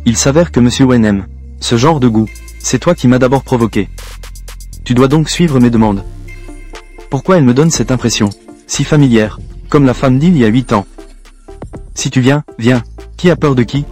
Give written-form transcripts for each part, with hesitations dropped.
Il s'avère que Monsieur Wen aime ce genre de goût. C'est toi qui m'as d'abord provoqué. Tu dois donc suivre mes demandes. Pourquoi elle me donne cette impression si familière, comme la femme d'il y a 8 ans? Si tu viens, viens. Qui a peur de qui?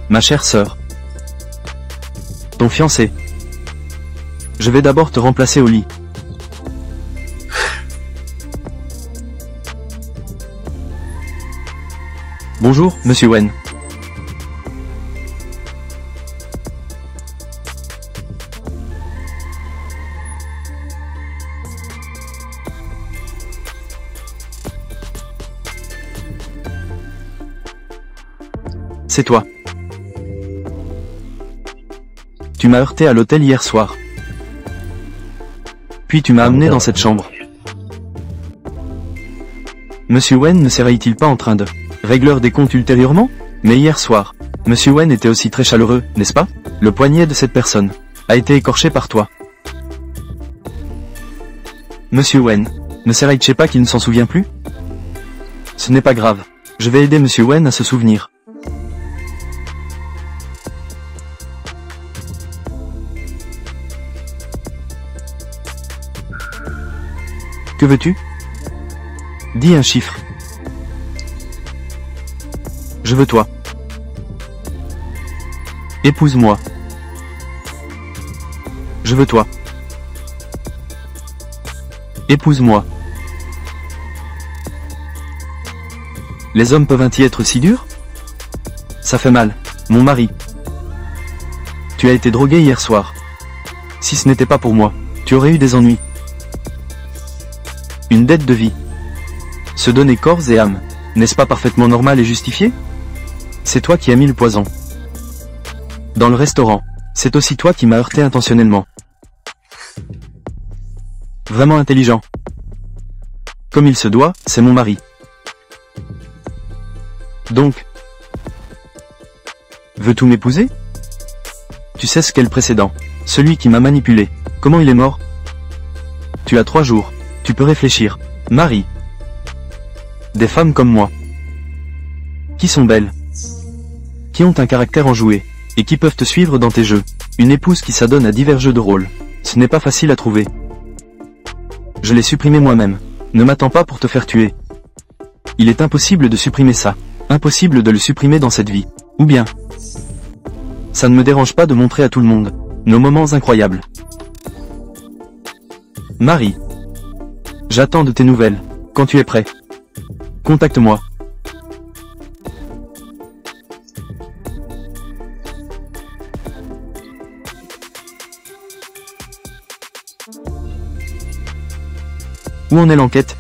Ma chère sœur. Ton fiancé. Je vais d'abord te remplacer au lit. Bonjour, Monsieur Wen. C'est toi. Tu m'as heurté à l'hôtel hier soir. Puis tu m'as amené dans cette chambre. Monsieur Wen ne serait-il pas en train de régler des comptes ultérieurement? Mais hier soir, Monsieur Wen était aussi très chaleureux, n'est-ce pas? Le poignet de cette personne a été écorché par toi. Monsieur Wen, ne serait-il pas qu'il ne s'en souvient plus? Ce n'est pas grave. Je vais aider Monsieur Wen à se souvenir. Que veux-tu? Dis un chiffre. Je veux toi. Épouse-moi. Je veux toi. Épouse-moi. Les hommes peuvent-ils être si durs? Ça fait mal, mon mari. Tu as été drogué hier soir. Si ce n'était pas pour moi, tu aurais eu des ennuis. Une dette de vie. Se donner corps et âme, n'est-ce pas parfaitement normal et justifié? C'est toi qui as mis le poison. Dans le restaurant, c'est aussi toi qui m'as heurté intentionnellement. Vraiment intelligent. Comme il se doit, c'est mon mari. Donc, veux-tu m'épouser? Tu sais ce qu'est le précédent. Celui qui m'a manipulé. Comment il est mort? Tu as 3 jours. Tu peux réfléchir. Marie. Des femmes comme moi. Qui sont belles. Qui ont un caractère enjoué. Et qui peuvent te suivre dans tes jeux. Une épouse qui s'adonne à divers jeux de rôle. Ce n'est pas facile à trouver. Je l'ai supprimé moi-même. Ne m'attends pas pour te faire tuer. Il est impossible de supprimer ça. Impossible de le supprimer dans cette vie. Ou bien. Ça ne me dérange pas de montrer à tout le monde nos moments incroyables. Marie. J'attends de tes nouvelles. Quand tu es prêt, contacte-moi. Où en est l'enquête?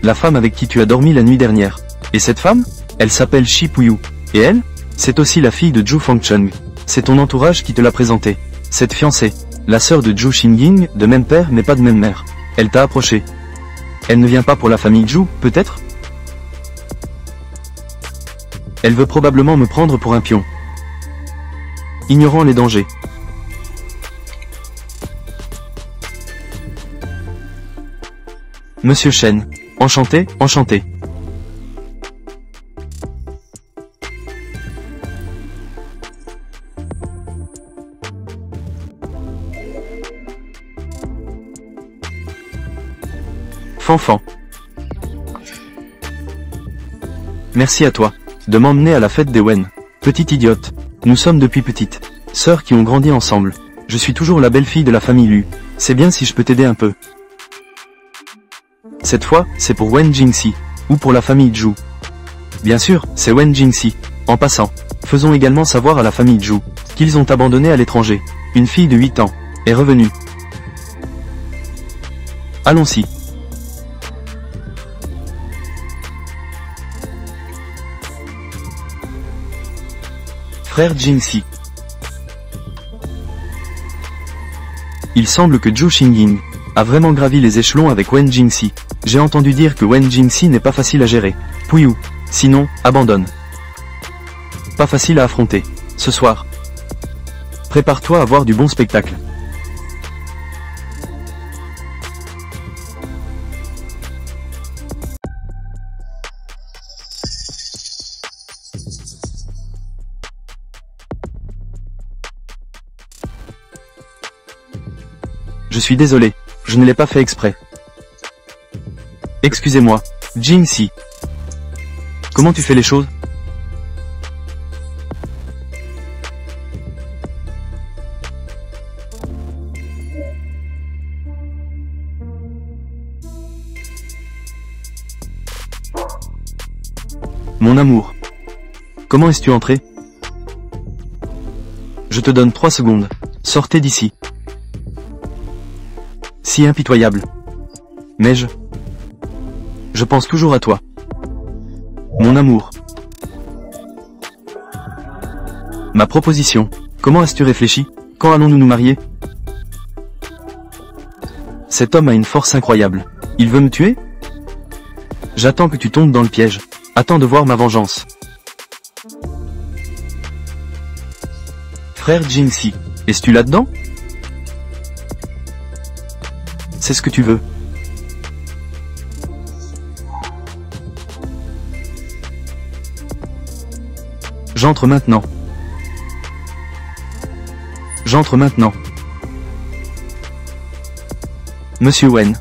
La femme avec qui tu as dormi la nuit dernière. Et cette femme? Elle s'appelle Shi Puyu. Et elle? C'est aussi la fille de Zhu Fangcheng. C'est ton entourage qui te l'a présentée. Cette fiancée. La sœur de Zhu Xingying, de même père mais pas de même mère. Elle t'a approché. Elle ne vient pas pour la famille Zhu, peut-être? Elle veut probablement me prendre pour un pion. Ignorant les dangers. Monsieur Shen. Enchanté, enchanté. Fanfan. Merci à toi, de m'emmener à la fête des Wen. Petite idiote. Nous sommes depuis petite sœurs qui ont grandi ensemble. Je suis toujours la belle-fille de la famille Lu. C'est bien si je peux t'aider un peu. Cette fois, c'est pour Wen Jingxi, ou pour la famille Zhu. Bien sûr, c'est Wen Jingxi. En passant, faisons également savoir à la famille Zhu qu'ils ont abandonné à l'étranger. Une fille de 8 ans est revenue. Allons-y. Frère Jingxi. Il semble que Zhu Xingying a vraiment gravi les échelons avec Wen Jingxi. J'ai entendu dire que Wen Jingxi n'est pas facile à gérer. Puyu. Sinon, abandonne. Pas facile à affronter. Ce soir. Prépare-toi à voir du bon spectacle. Je suis désolé, je ne l'ai pas fait exprès. Excusez-moi, Jingxi. Comment tu fais les choses? Mon amour. Comment es-tu entré? Je te donne 3 secondes. Sortez d'ici. Si impitoyable. Mais je pense toujours à toi. Mon amour. Ma proposition. Comment as-tu réfléchi? Quand allons-nous nous marier? Cet homme a une force incroyable. Il veut me tuer? J'attends que tu tombes dans le piège. Attends de voir ma vengeance. Frère Jingxi, es-tu là-dedans? C'est ce que tu veux. J'entre maintenant. J'entre maintenant. Monsieur Wen.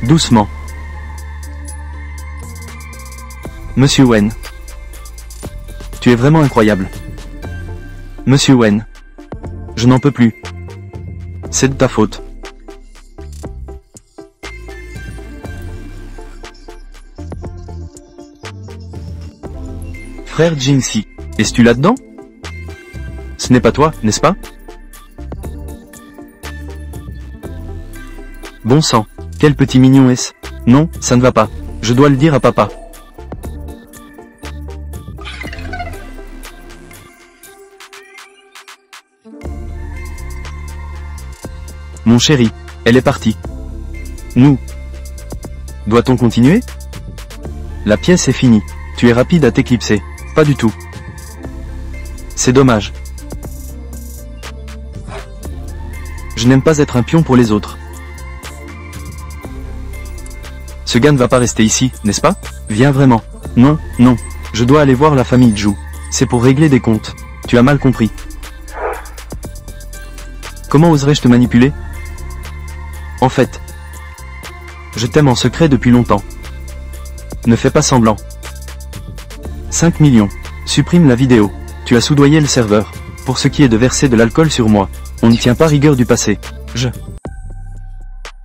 Doucement. Monsieur Wen. Tu es vraiment incroyable. Monsieur Wen. Je n'en peux plus. C'est de ta faute. Frère Jingxi, es-tu là-dedans? Ce n'est pas toi, n'est-ce pas? Bon sang, quel petit mignon est-ce? Non, ça ne va pas. Je dois le dire à papa. Mon chéri, elle est partie. Nous. Doit-on continuer? La pièce est finie. Tu es rapide à t'éclipser. Pas du tout. C'est dommage. Je n'aime pas être un pion pour les autres. Ce gars ne va pas rester ici, n'est-ce pas? Viens vraiment. Non, non. Je dois aller voir la famille Zhu. C'est pour régler des comptes. Tu as mal compris. Comment oserais-je te manipuler? En fait, je t'aime en secret depuis longtemps. Ne fais pas semblant. 5 millions. Supprime la vidéo. Tu as soudoyé le serveur. Pour ce qui est de verser de l'alcool sur moi, on ne tient pas rigueur du passé. Je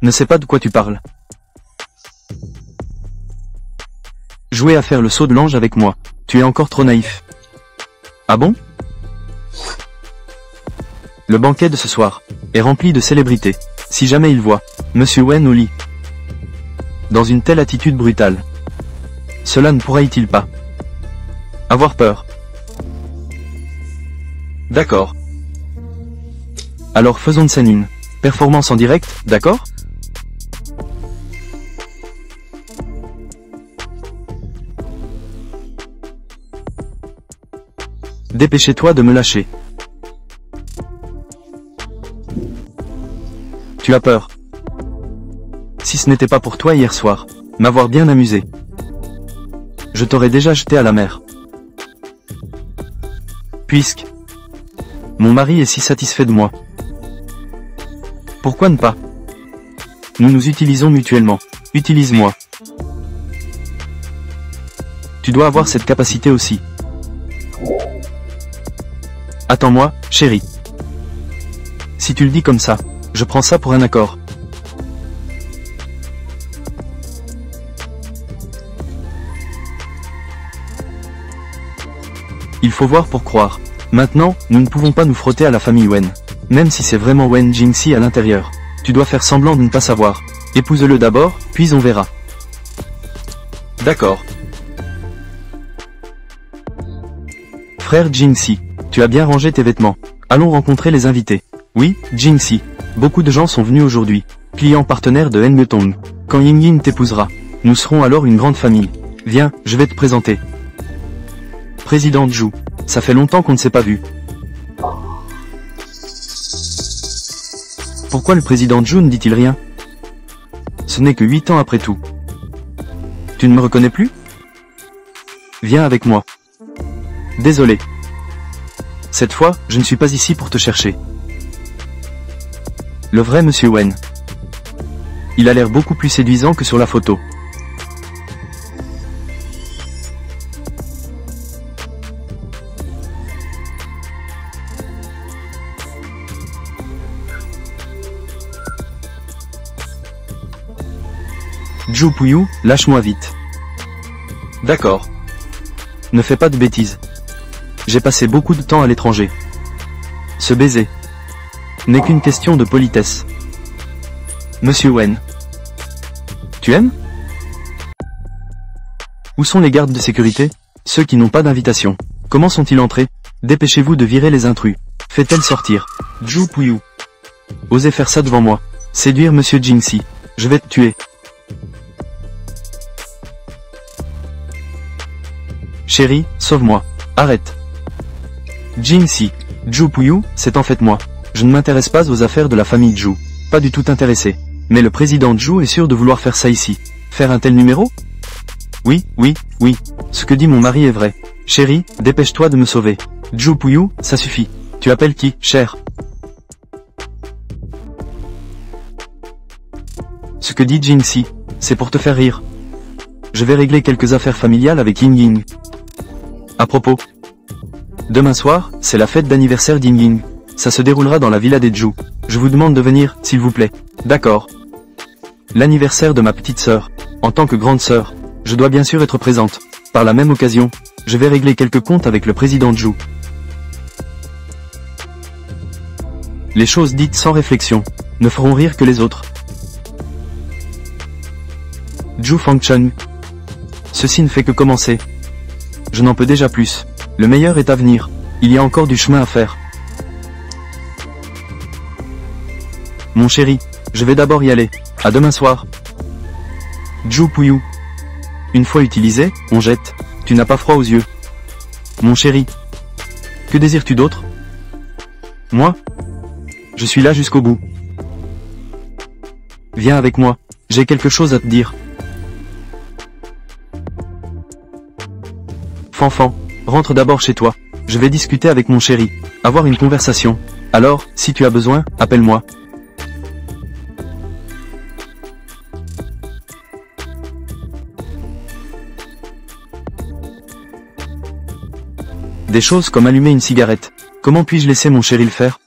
ne sais pas de quoi tu parles. Jouer à faire le saut de l'ange avec moi. Tu es encore trop naïf. Ah bon? Le banquet de ce soir est rempli de célébrités. Si jamais il voit Monsieur Wen au lit, dans une telle attitude brutale, cela ne pourrait-il pas avoir peur? D'accord. Alors faisons de scène une performance en direct, d'accord? Dépêchez-toi de me lâcher. Tu as peur. Si ce n'était pas pour toi hier soir, m'avoir bien amusé, je t'aurais déjà jeté à la mer. Puisque mon mari est si satisfait de moi, pourquoi ne pas? Nous nous utilisons mutuellement. Utilise-moi. Tu dois avoir cette capacité aussi. Attends-moi, chérie. Si tu le dis comme ça, je prends ça pour un accord. Il faut voir pour croire. Maintenant, nous ne pouvons pas nous frotter à la famille Wen. Même si c'est vraiment Wen Jingxi à l'intérieur. tu dois faire semblant de ne pas savoir. Épouse-le d'abord, puis on verra. D'accord. Frère Jingxi, tu as bien rangé tes vêtements. Allons rencontrer les invités. Oui, Jingxi. Beaucoup de gens sont venus aujourd'hui. Clients partenaires de Hengetong. Quand Yingying t'épousera, nous serons alors une grande famille. Viens, je vais te présenter. Président Zhu. Ça fait longtemps qu'on ne s'est pas vu. Pourquoi le président Zhu ne dit-il rien? Ce n'est que 8 ans après tout. Tu ne me reconnais plus? Viens avec moi. Désolé. Cette fois, je ne suis pas ici pour te chercher. Le vrai Monsieur Wen. Il a l'air beaucoup plus séduisant que sur la photo. Zhu Puyu, lâche-moi vite. D'accord. Ne fais pas de bêtises. J'ai passé beaucoup de temps à l'étranger. Ce baiser n'est qu'une question de politesse. Monsieur Wen. Tu aimes? Où sont les gardes de sécurité? Ceux qui n'ont pas d'invitation. Comment sont-ils entrés? Dépêchez-vous de virer les intrus. Faites-elle sortir. Zhu Puyu. Osez faire ça devant moi. Séduire Monsieur Jingxi. Je vais te tuer. Chérie, sauve-moi. Arrête. Jingxi. Zhu Puyu, c'est en fait moi. Je ne m'intéresse pas aux affaires de la famille Zhu. Pas du tout intéressé. Mais le président Zhu est sûr de vouloir faire ça ici. Faire un tel numéro? Oui. Ce que dit mon mari est vrai. Chérie, dépêche-toi de me sauver. Zhu Puyu, ça suffit. Tu appelles qui, cher? Ce que dit Jingxi, c'est pour te faire rire. Je vais régler quelques affaires familiales avec Yingying. À propos. Demain soir, c'est la fête d'anniversaire d'Yingying. Ça se déroulera dans la villa des Zhu. Je vous demande de venir, s'il vous plaît. D'accord. L'anniversaire de ma petite sœur. En tant que grande sœur, je dois bien sûr être présente. Par la même occasion, je vais régler quelques comptes avec le président Zhu. Les choses dites sans réflexion ne feront rire que les autres. Zhu Fangcheng. Ceci ne fait que commencer. Je n'en peux déjà plus. Le meilleur est à venir. Il y a encore du chemin à faire. Mon chéri, je vais d'abord y aller. À demain soir. Zhu Puyu. Une fois utilisé, on jette. Tu n'as pas froid aux yeux. Mon chéri. Que désires-tu d'autre? Moi? Je suis là jusqu'au bout. Viens avec moi. J'ai quelque chose à te dire. Fanfan, rentre d'abord chez toi. Je vais discuter avec mon chéri. Avoir une conversation. Alors, si tu as besoin, appelle-moi. Des choses comme allumer une cigarette. Comment puis-je laisser mon chéri le faire?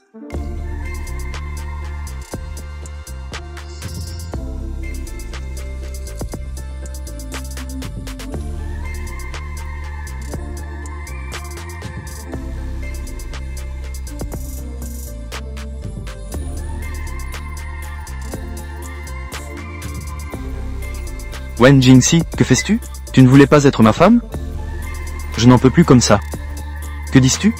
Wen Jingxi, que fais-tu? Tu ne voulais pas être ma femme? Je n'en peux plus comme ça. Que dis-tu?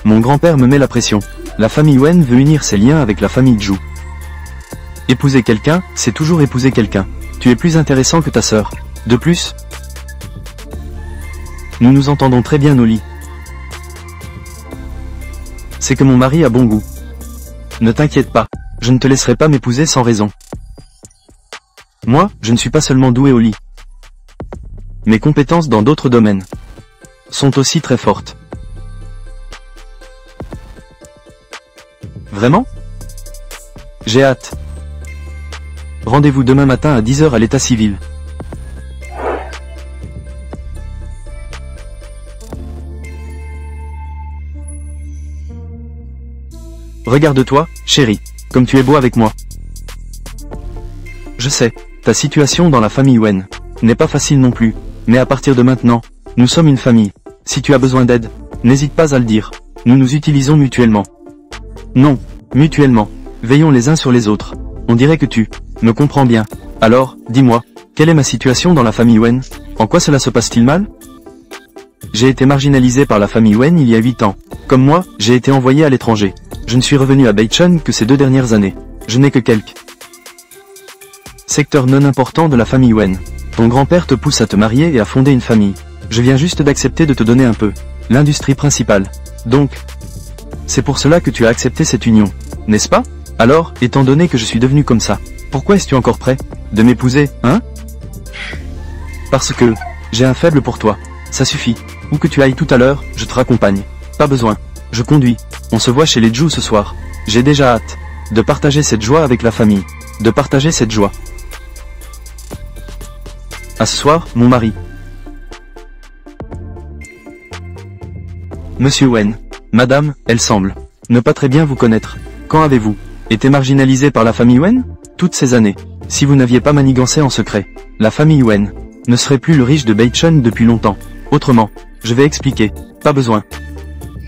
Mon grand-père me met la pression. La famille Wen veut unir ses liens avec la famille Zhu. Épouser quelqu'un, c'est toujours épouser quelqu'un. Tu es plus intéressant que ta sœur. De plus, nous nous entendons très bien au lit. C'est que mon mari a bon goût. Ne t'inquiète pas, je ne te laisserai pas m'épouser sans raison. Moi, je ne suis pas seulement doué au lit. Mes compétences dans d'autres domaines sont aussi très fortes. Vraiment? J'ai hâte. Rendez-vous demain matin à 10 h à l'état civil. Regarde-toi, chérie, comme tu es beau avec moi. Je sais, ta situation dans la famille Wen n'est pas facile non plus, mais à partir de maintenant, nous sommes une famille. Si tu as besoin d'aide, n'hésite pas à le dire. Nous nous utilisons mutuellement. Non, mutuellement. Veillons les uns sur les autres. On dirait que tu me comprends bien. Alors, dis-moi, quelle est ma situation dans la famille Wen? En quoi cela se passe-t-il mal? J'ai été marginalisé par la famille Wen il y a 8 ans. Comme moi, j'ai été envoyé à l'étranger. Je ne suis revenu à Beichun que ces 2 dernières années. Je n'ai que quelques secteurs non importants de la famille Wen. Ton grand-père te pousse à te marier et à fonder une famille. Je viens juste d'accepter de te donner un peu l'industrie principale. Donc, c'est pour cela que tu as accepté cette union, n'est-ce pas? Alors, étant donné que je suis devenu comme ça, pourquoi es-tu encore prêt de m'épouser, hein? Parce que j'ai un faible pour toi. Ça suffit. Où que tu ailles tout à l'heure, je te raccompagne. Pas besoin. Je conduis. On se voit chez les Zhu ce soir. J'ai déjà hâte de partager cette joie avec la famille. De partager cette joie. À ce soir, mon mari. Monsieur Wen. Madame, elle semble ne pas très bien vous connaître. Quand avez-vous été marginalisé par la famille Wen? Toutes ces années. Si vous n'aviez pas manigancé en secret, la famille Wen ne serait plus le riche de Beichun depuis longtemps. Autrement, je vais expliquer. Pas besoin.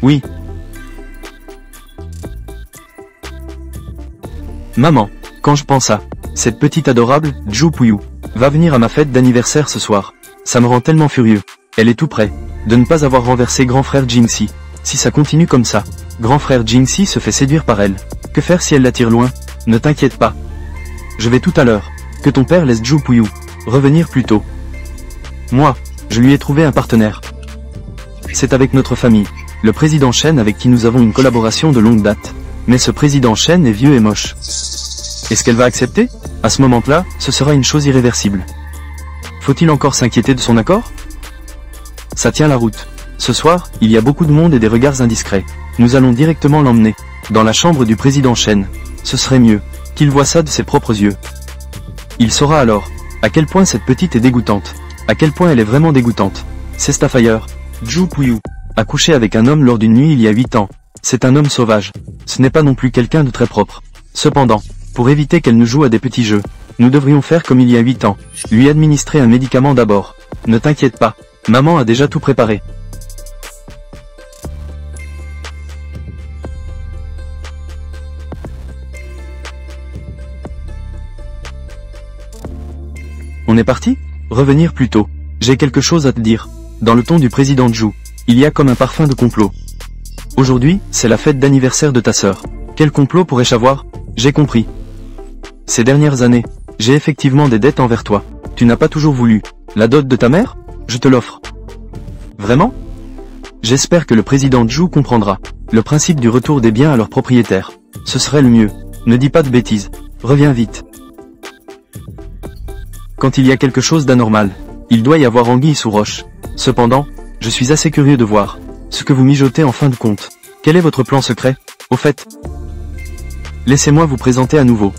Oui. Maman, quand je pense à cette petite adorable Zhu Puyu va venir à ma fête d'anniversaire ce soir, ça me rend tellement furieux. Elle est tout près de ne pas avoir renversé grand frère Jingxi. Si ça continue comme ça, grand frère Jingxi se fait séduire par elle. Que faire si elle l'attire loin? Ne t'inquiète pas. Je vais tout à l'heure. Que ton père laisse Zhu Puyu revenir plus tôt. Moi, je lui ai trouvé un partenaire. C'est avec notre famille, le président Shen avec qui nous avons une collaboration de longue date. Mais ce président Shen est vieux et moche. Est-ce qu'elle va accepter? À ce moment-là, ce sera une chose irréversible. Faut-il encore s'inquiéter de son accord? Ça tient la route. Ce soir, il y a beaucoup de monde et des regards indiscrets. Nous allons directement l'emmener dans la chambre du président Shen. Ce serait mieux qu'il voie ça de ses propres yeux. Il saura alors à quel point cette petite est dégoûtante. À quel point elle est vraiment dégoûtante. C'est Starfire. Zhu Puyu a couché avec un homme lors d'une nuit il y a 8 ans. C'est un homme sauvage. Ce n'est pas non plus quelqu'un de très propre. Cependant, pour éviter qu'elle ne joue à des petits jeux, nous devrions faire comme il y a 8 ans. Lui administrer un médicament d'abord. Ne t'inquiète pas. Maman a déjà tout préparé. On est parti? Revenir plus tôt. J'ai quelque chose à te dire. Dans le ton du président Zhu, il y a comme un parfum de complot. Aujourd'hui, c'est la fête d'anniversaire de ta sœur. Quel complot pourrais-je avoir? J'ai compris. Ces dernières années, j'ai effectivement des dettes envers toi. Tu n'as pas toujours voulu la dot de ta mère? Je te l'offre. Vraiment? J'espère que le président Zhu comprendra le principe du retour des biens à leurs propriétaires. Ce serait le mieux. Ne dis pas de bêtises. Reviens vite. Quand il y a quelque chose d'anormal, il doit y avoir anguille sous roche. Cependant, je suis assez curieux de voir ce que vous mijotez en fin de compte. Quel est votre plan secret? Au fait, laissez-moi vous présenter à nouveau.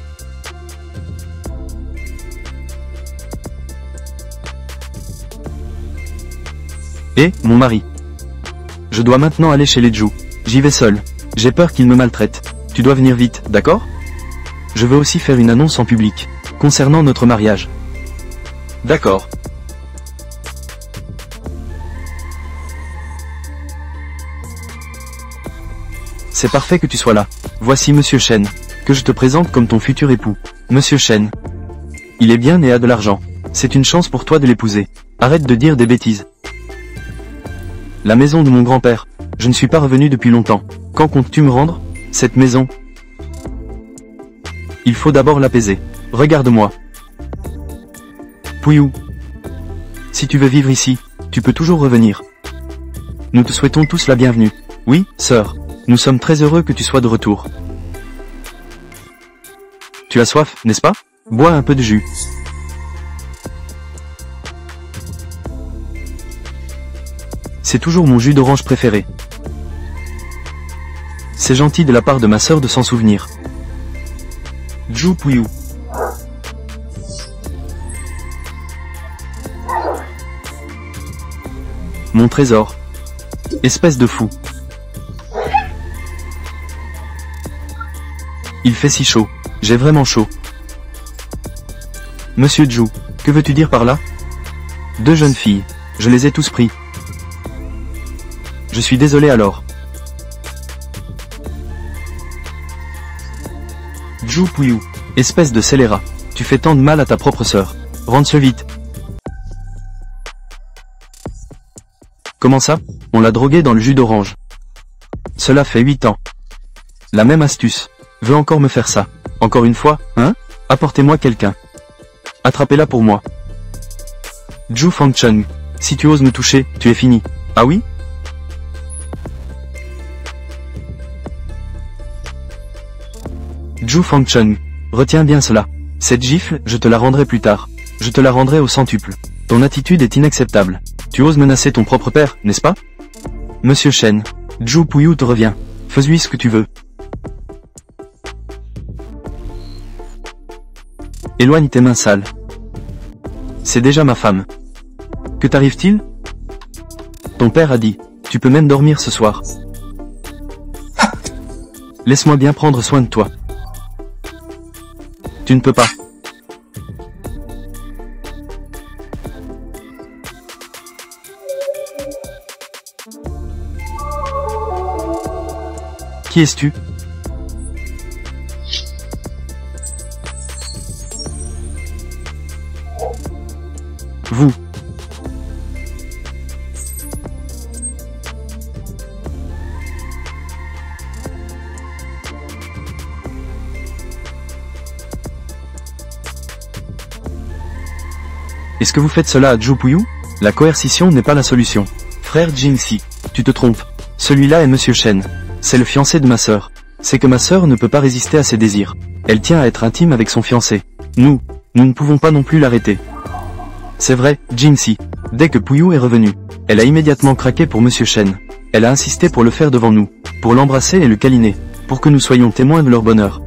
Et, mon mari. Je dois maintenant aller chez les Zhu. J'y vais seul. J'ai peur qu'ils me maltraitent. Tu dois venir vite, d'accord? Je veux aussi faire une annonce en public concernant notre mariage. D'accord. C'est parfait que tu sois là. Voici Monsieur Shen, que je te présente comme ton futur époux. Monsieur Shen. Il est bien et a de l'argent. C'est une chance pour toi de l'épouser. Arrête de dire des bêtises. La maison de mon grand-père. Je ne suis pas revenu depuis longtemps. Quand comptes-tu me rendre cette maison? Il faut d'abord l'apaiser. Regarde-moi. Puyu. Si tu veux vivre ici, tu peux toujours revenir. Nous te souhaitons tous la bienvenue. Oui, sœur. Nous sommes très heureux que tu sois de retour. Tu as soif, n'est-ce pas? Bois un peu de jus. C'est toujours mon jus d'orange préféré. C'est gentil de la part de ma sœur de s'en souvenir. Zhu Puyu. Mon trésor. Espèce de fou. Il fait si chaud. J'ai vraiment chaud. Monsieur Zhu, que veux-tu dire par là? 2 jeunes filles. Je les ai tous pris. Je suis désolé alors. Zhu Puyu. Espèce de scélérat. Tu fais tant de mal à ta propre sœur. Rentre vite. Comment ça? On l'a droguée dans le jus d'orange. Cela fait 8 ans. La même astuce. Veut encore me faire ça. Encore une fois, hein? Apportez-moi quelqu'un. Attrapez-la pour moi. Zhu Fangcheng. Si tu oses me toucher, tu es fini. Ah oui? Zhu Fangcheng. Retiens bien cela. Cette gifle, je te la rendrai plus tard. Je te la rendrai au centuple. Ton attitude est inacceptable. Tu oses menacer ton propre père, n'est-ce pas? Monsieur Shen. Zhu Puyu te revient. Fais-lui ce que tu veux. Éloigne tes mains sales. C'est déjà ma femme. Que t'arrive-t-il? Ton père a dit, tu peux même dormir ce soir. Laisse-moi bien prendre soin de toi. Tu ne peux pas. Qui es-tu? Vous. Est-ce que vous faites cela à Zhu Puyu? La coercition n'est pas la solution. Frère Jingxi, tu te trompes. Celui-là est Monsieur Shen. C'est le fiancé de ma sœur. C'est que ma sœur ne peut pas résister à ses désirs. Elle tient à être intime avec son fiancé. Nous ne pouvons pas non plus l'arrêter. C'est vrai, Jingxi. Dès que Puyu est revenu, elle a immédiatement craqué pour Monsieur Shen. Elle a insisté pour le faire devant nous, pour l'embrasser et le câliner, pour que nous soyons témoins de leur bonheur.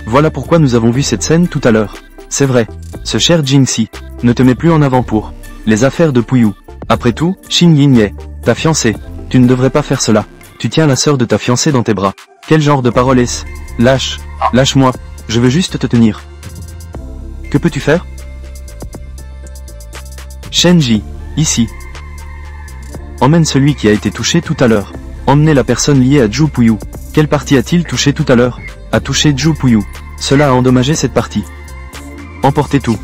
Voilà pourquoi nous avons vu cette scène tout à l'heure. C'est vrai, ce cher Jingxi, ne te mets plus en avant pour les affaires de Puyu. Après tout, Xin Yingye, ta fiancée, tu ne devrais pas faire cela. Tu tiens la sœur de ta fiancée dans tes bras. Quel genre de parole est-ce? Lâche, lâche-moi, je veux juste te tenir. Que peux-tu faire? Shenji, ici. Emmène celui qui a été touché tout à l'heure. Emmenez la personne liée à Zhu Puyu. Quelle partie a-t-il touché tout à l'heure? A touché Zhu Puyu. Cela a endommagé cette partie. Emportez tout.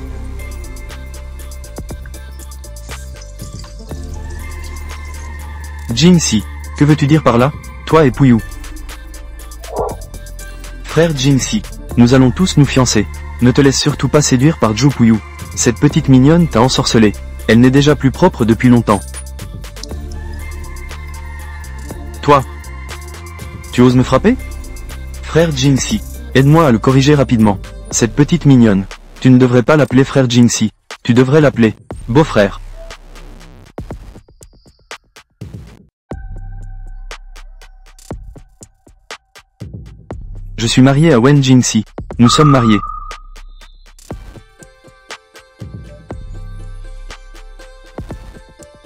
Jingxi, que veux-tu dire par là? Toi et Puyu. Frère Jingxi, nous allons tous nous fiancer. Ne te laisse surtout pas séduire par Zhu Puyu. Cette petite mignonne t'a ensorcelé. Elle n'est déjà plus propre depuis longtemps. Toi, tu oses me frapper? Frère Jingxi, aide-moi à le corriger rapidement. Cette petite mignonne, tu ne devrais pas l'appeler frère Jingxi. Tu devrais l'appeler beau-frère. Je suis marié à Wen Jingxi. Nous sommes mariés.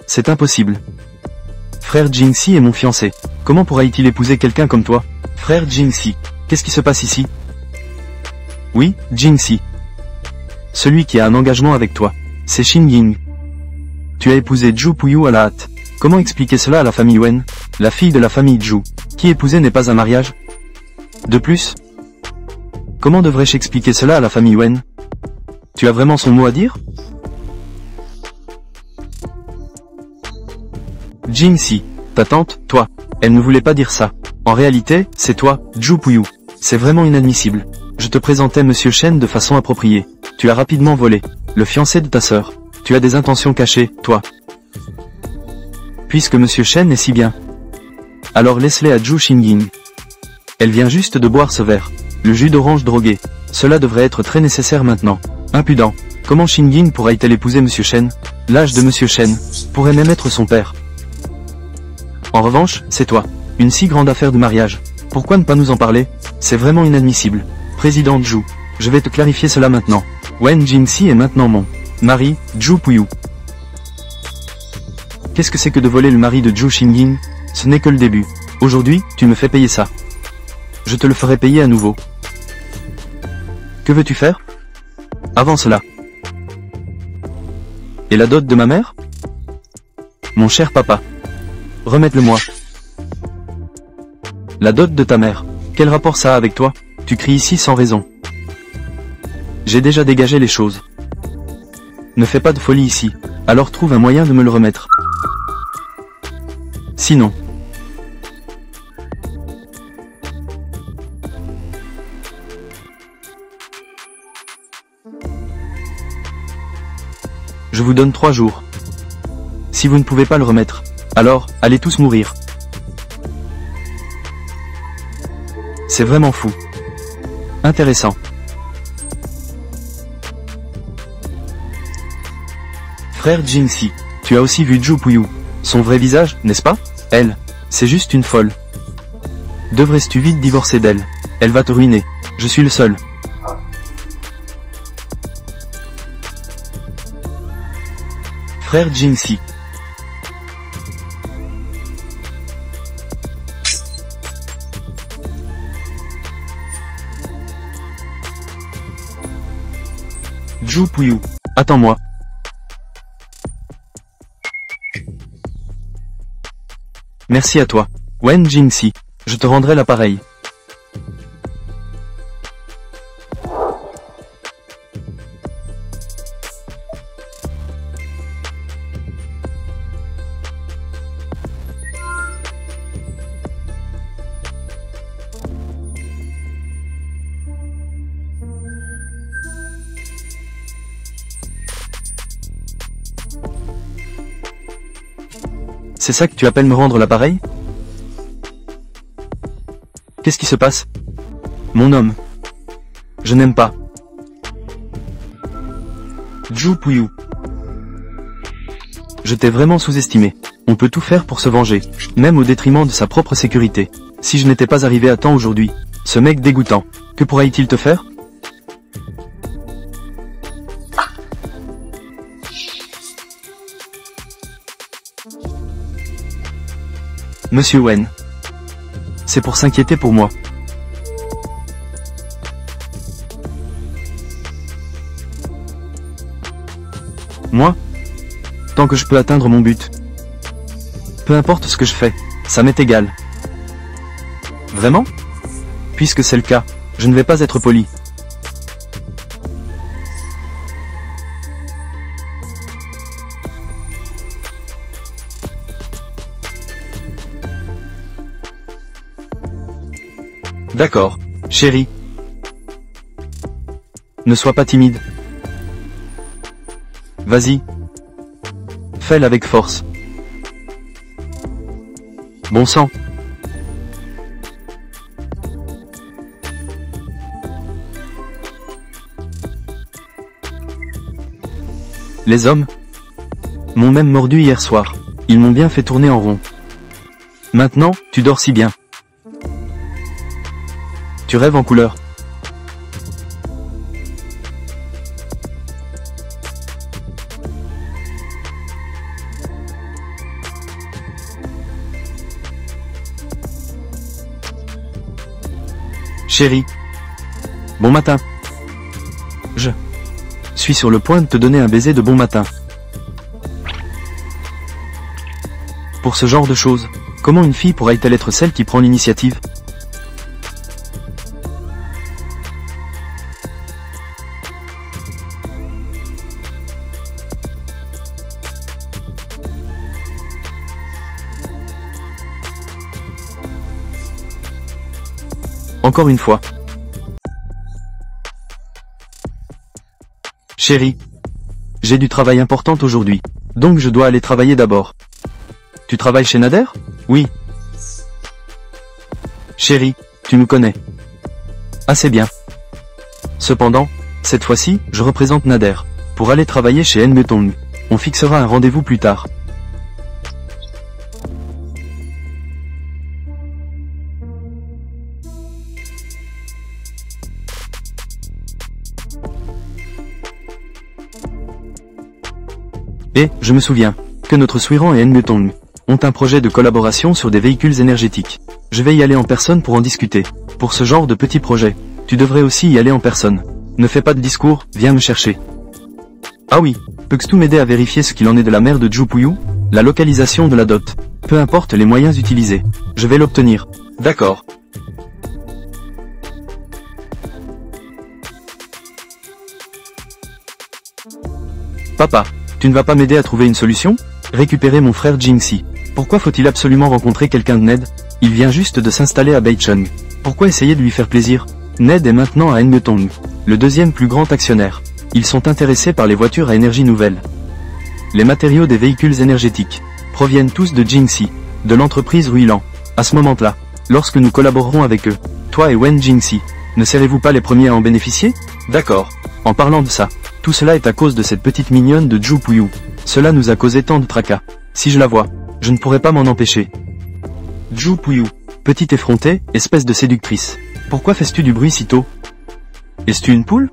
C'est impossible. Frère Jingxi est mon fiancé. Comment pourrait-il épouser quelqu'un comme toi? Frère Jingxi, qu'est-ce qui se passe ici? Oui, Jingxi. Celui qui a un engagement avec toi, c'est Xin Ying. Tu as épousé Zhu Puyu à la hâte. Comment expliquer cela à la famille Wen? La fille de la famille Zhu, qui épouser n'est pas un mariage? De plus, comment devrais-je expliquer cela à la famille Wen? Tu as vraiment son mot à dire? Jingxi, ta tante, toi, elle ne voulait pas dire ça. En réalité, c'est toi, Zhu Puyu. C'est vraiment inadmissible. Je te présentais Monsieur Shen de façon appropriée. Tu as rapidement volé le fiancé de ta sœur. Tu as des intentions cachées, toi. Puisque Monsieur Shen est si bien, alors laisse-les à Zhu Xingying. Elle vient juste de boire ce verre. Le jus d'orange drogué. Cela devrait être très nécessaire maintenant. Impudent. Comment Xingying pourra-t-elle épouser Monsieur Shen? L'âge de Monsieur Shen pourrait même être son père. En revanche, c'est toi. Une si grande affaire de mariage. Pourquoi ne pas nous en parler? C'est vraiment inadmissible. Président Zhu, je vais te clarifier cela maintenant. Wen Jingxi est maintenant mon mari, Zhu Puyu. Qu'est-ce que c'est que de voler le mari de Zhu Xingying? Ce n'est que le début. Aujourd'hui, tu me fais payer ça. Je te le ferai payer à nouveau. Que veux-tu faire? Avant cela. Et la dot de ma mère? Mon cher papa. Remette-le-moi. La dot de ta mère. Quel rapport ça a avec toi? Tu cries ici sans raison. J'ai déjà dégagé les choses. Ne fais pas de folie ici, alors trouve un moyen de me le remettre. Sinon... Je vous donne 3 jours. Si vous ne pouvez pas le remettre, alors, allez tous mourir. C'est vraiment fou. Intéressant. Frère Jinxie, tu as aussi vu Zhu Puyu. Son vrai visage, n'est-ce pas? Elle, c'est juste une folle. Devrais-tu vite divorcer d'elle? Elle va te ruiner. Je suis le seul. Frère Jinxie. Zhu Puyu, attends-moi. Merci à toi, Wen Jinxie. Je te rendrai l'appareil. C'est ça que tu appelles me rendre l'appareil? Qu'est-ce qui se passe? Mon homme. Je n'aime pas. Zhu Puyu. Je t'ai vraiment sous-estimé. On peut tout faire pour se venger, même au détriment de sa propre sécurité. Si je n'étais pas arrivé à temps aujourd'hui, ce mec dégoûtant, que pourrait-il te faire? Monsieur Wen. C'est pour s'inquiéter pour moi. Moi? Tant que je peux atteindre mon but. Peu importe ce que je fais, ça m'est égal. Vraiment? Puisque c'est le cas, je ne vais pas être poli. D'accord, chérie. Ne sois pas timide. Vas-y. Fais-le avec force. Bon sang. Les hommes m'ont même mordu hier soir. Ils m'ont bien fait tourner en rond. Maintenant, tu dors si bien. Tu rêves en couleur. Chérie. Bon matin. Je suis sur le point de te donner un baiser de bon matin. Pour ce genre de choses, comment une fille pourrait-elle être celle qui prend l'initiative ? Encore une fois. Chérie. J'ai du travail important aujourd'hui, donc je dois aller travailler d'abord. Tu travailles chez Nader? Oui. Chérie, tu nous connais. Assez bien. Cependant, cette fois-ci, je représente Nader. Pour aller travailler chez Enmetong. On fixera un rendez-vous plus tard. Et, je me souviens, que notre Suiran et Enmetong ont un projet de collaboration sur des véhicules énergétiques. Je vais y aller en personne pour en discuter. Pour ce genre de petits projets, tu devrais aussi y aller en personne. Ne fais pas de discours, viens me chercher. Ah oui, peux-tu m'aider à vérifier ce qu'il en est de la mère de Zhu Puyu? La localisation de la dot. Peu importe les moyens utilisés. Je vais l'obtenir. D'accord. Papa, tu ne vas pas m'aider à trouver une solution? Récupérer mon frère Jinxie. Pourquoi faut-il absolument rencontrer quelqu'un de Ned? Il vient juste de s'installer à Beicheng. Pourquoi essayer de lui faire plaisir? Ned est maintenant à Enmetong, le deuxième plus grand actionnaire. Ils sont intéressés par les voitures à énergie nouvelle. Les matériaux des véhicules énergétiques proviennent tous de Jinxie, de l'entreprise Ruilan. À ce moment-là, lorsque nous collaborerons avec eux, toi et Wen Jinxie, ne serez-vous pas les premiers à en bénéficier? D'accord. En parlant de ça, tout cela est à cause de cette petite mignonne de Zhu Puyu. Cela nous a causé tant de tracas. Si je la vois, je ne pourrai pas m'en empêcher. Zhu Puyu, petite effrontée, espèce de séductrice. Pourquoi fais-tu du bruit si tôt? Es-tu une poule?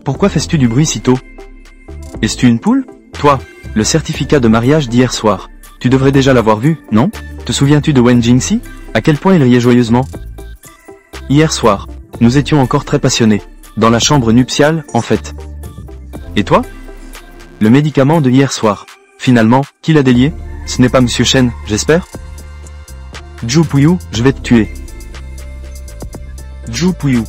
Pourquoi fais-tu du bruit si tôt? Es-tu une poule? Toi, le certificat de mariage d'hier soir. Tu devrais déjà l'avoir vu, non? Te souviens-tu de Wen Jinxie? À quel point il riait joyeusement? Hier soir, nous étions encore très passionnés. Dans la chambre nuptiale, en fait. Et toi? Le médicament de hier soir. Finalement, qui l'a délié? Ce n'est pas Monsieur Shen, j'espère? Zhu Puyu, je vais te tuer. Zhu Puyu.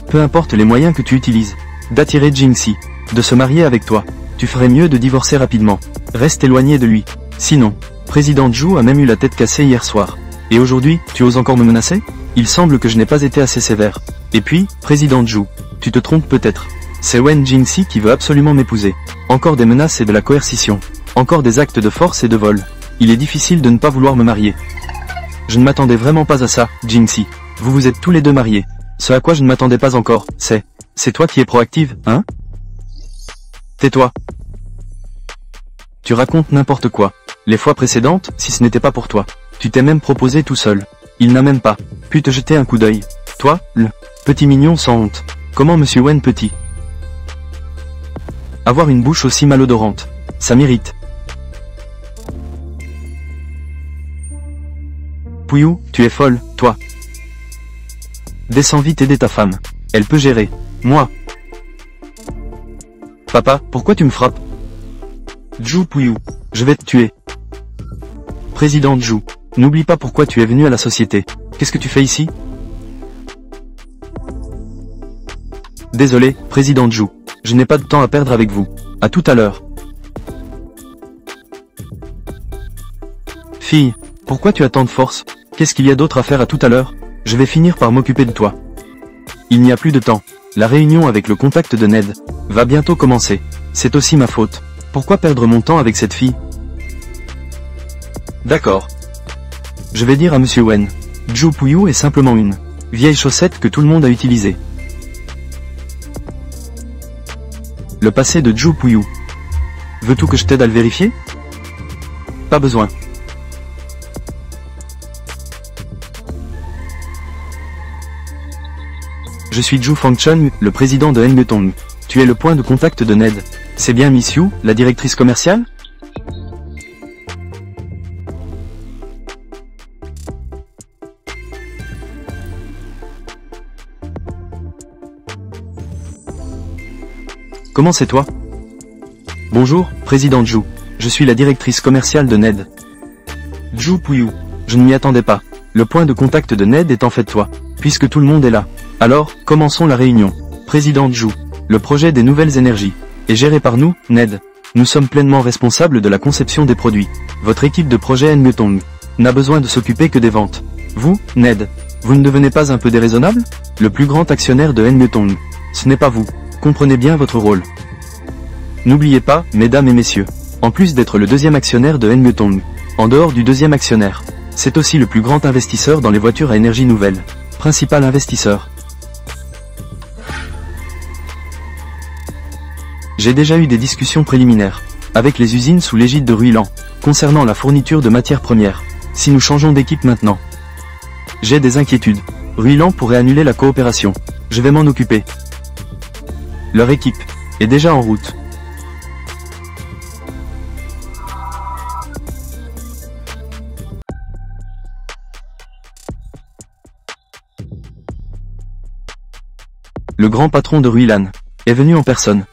Peu importe les moyens que tu utilises, d'attirer Jinxie, de se marier avec toi, tu ferais mieux de divorcer rapidement. Reste éloigné de lui. Sinon, Président Zhu a même eu la tête cassée hier soir. Et aujourd'hui, tu oses encore me menacer? Il semble que je n'ai pas été assez sévère. Et puis, Président Zhu, tu te trompes peut-être. C'est Wen Jinxie qui veut absolument m'épouser. Encore des menaces et de la coercition. Encore des actes de force et de vol. Il est difficile de ne pas vouloir me marier. Je ne m'attendais vraiment pas à ça, Jinxie. Vous vous êtes tous les deux mariés. Ce à quoi je ne m'attendais pas encore, c'est toi qui es proactive, hein? Tais-toi. Tu racontes n'importe quoi. Les fois précédentes, si ce n'était pas pour toi, tu t'es même proposé tout seul. Il n'a même pas pu te jeter un coup d'œil. Toi, le petit mignon sans honte. Comment Monsieur Wen petit avoir une bouche aussi malodorante? Ça m'irrite. Puyu, tu es folle, toi. Descends vite aider ta femme. Elle peut gérer. Moi. Papa, pourquoi tu me frappes? Zhu Puyu, je vais te tuer. Président Zhu, n'oublie pas pourquoi tu es venu à la société. Qu'est-ce que tu fais ici? Désolé, Président Zhu. Je n'ai pas de temps à perdre avec vous. À tout à l'heure. Fille, pourquoi tu as tant de force? Qu'est-ce qu'il y a d'autre à faire à tout à l'heure? Je vais finir par m'occuper de toi. Il n'y a plus de temps. La réunion avec le contact de Ned va bientôt commencer. C'est aussi ma faute. Pourquoi perdre mon temps avec cette fille? D'accord. Je vais dire à Monsieur Wen. Zhu Puyu est simplement une vieille chaussette que tout le monde a utilisée. Le passé de Zhu Puyu. Veux-tu que je t'aide à le vérifier? Pas besoin. Je suis Zhu Fangchun, le président de Enmetong. Tu es le point de contact de Ned. C'est bien Miss Yu, la directrice commerciale? Comment c'est toi? Bonjour, Président Zhu. Je suis la directrice commerciale de Ned. Zhu Puyu. Je ne m'y attendais pas. Le point de contact de Ned est en fait toi, puisque tout le monde est là. Alors, commençons la réunion. Président Zhu. Le projet des nouvelles énergies est géré par nous, Ned. Nous sommes pleinement responsables de la conception des produits. Votre équipe de projet Enmetong n'a besoin de s'occuper que des ventes. Vous, Ned, vous ne devenez pas un peu déraisonnable? Le plus grand actionnaire de Enmetong. Ce n'est pas vous. Comprenez bien votre rôle. N'oubliez pas, mesdames et messieurs, en plus d'être le deuxième actionnaire de Enmetong, en dehors du deuxième actionnaire, c'est aussi le plus grand investisseur dans les voitures à énergie nouvelle. Principal investisseur. J'ai déjà eu des discussions préliminaires avec les usines sous l'égide de Ruilan concernant la fourniture de matières premières. Si nous changeons d'équipe maintenant, j'ai des inquiétudes. Ruilan pourrait annuler la coopération. Je vais m'en occuper. Leur équipe est déjà en route. Le grand patron de Ruilan est venu en personne.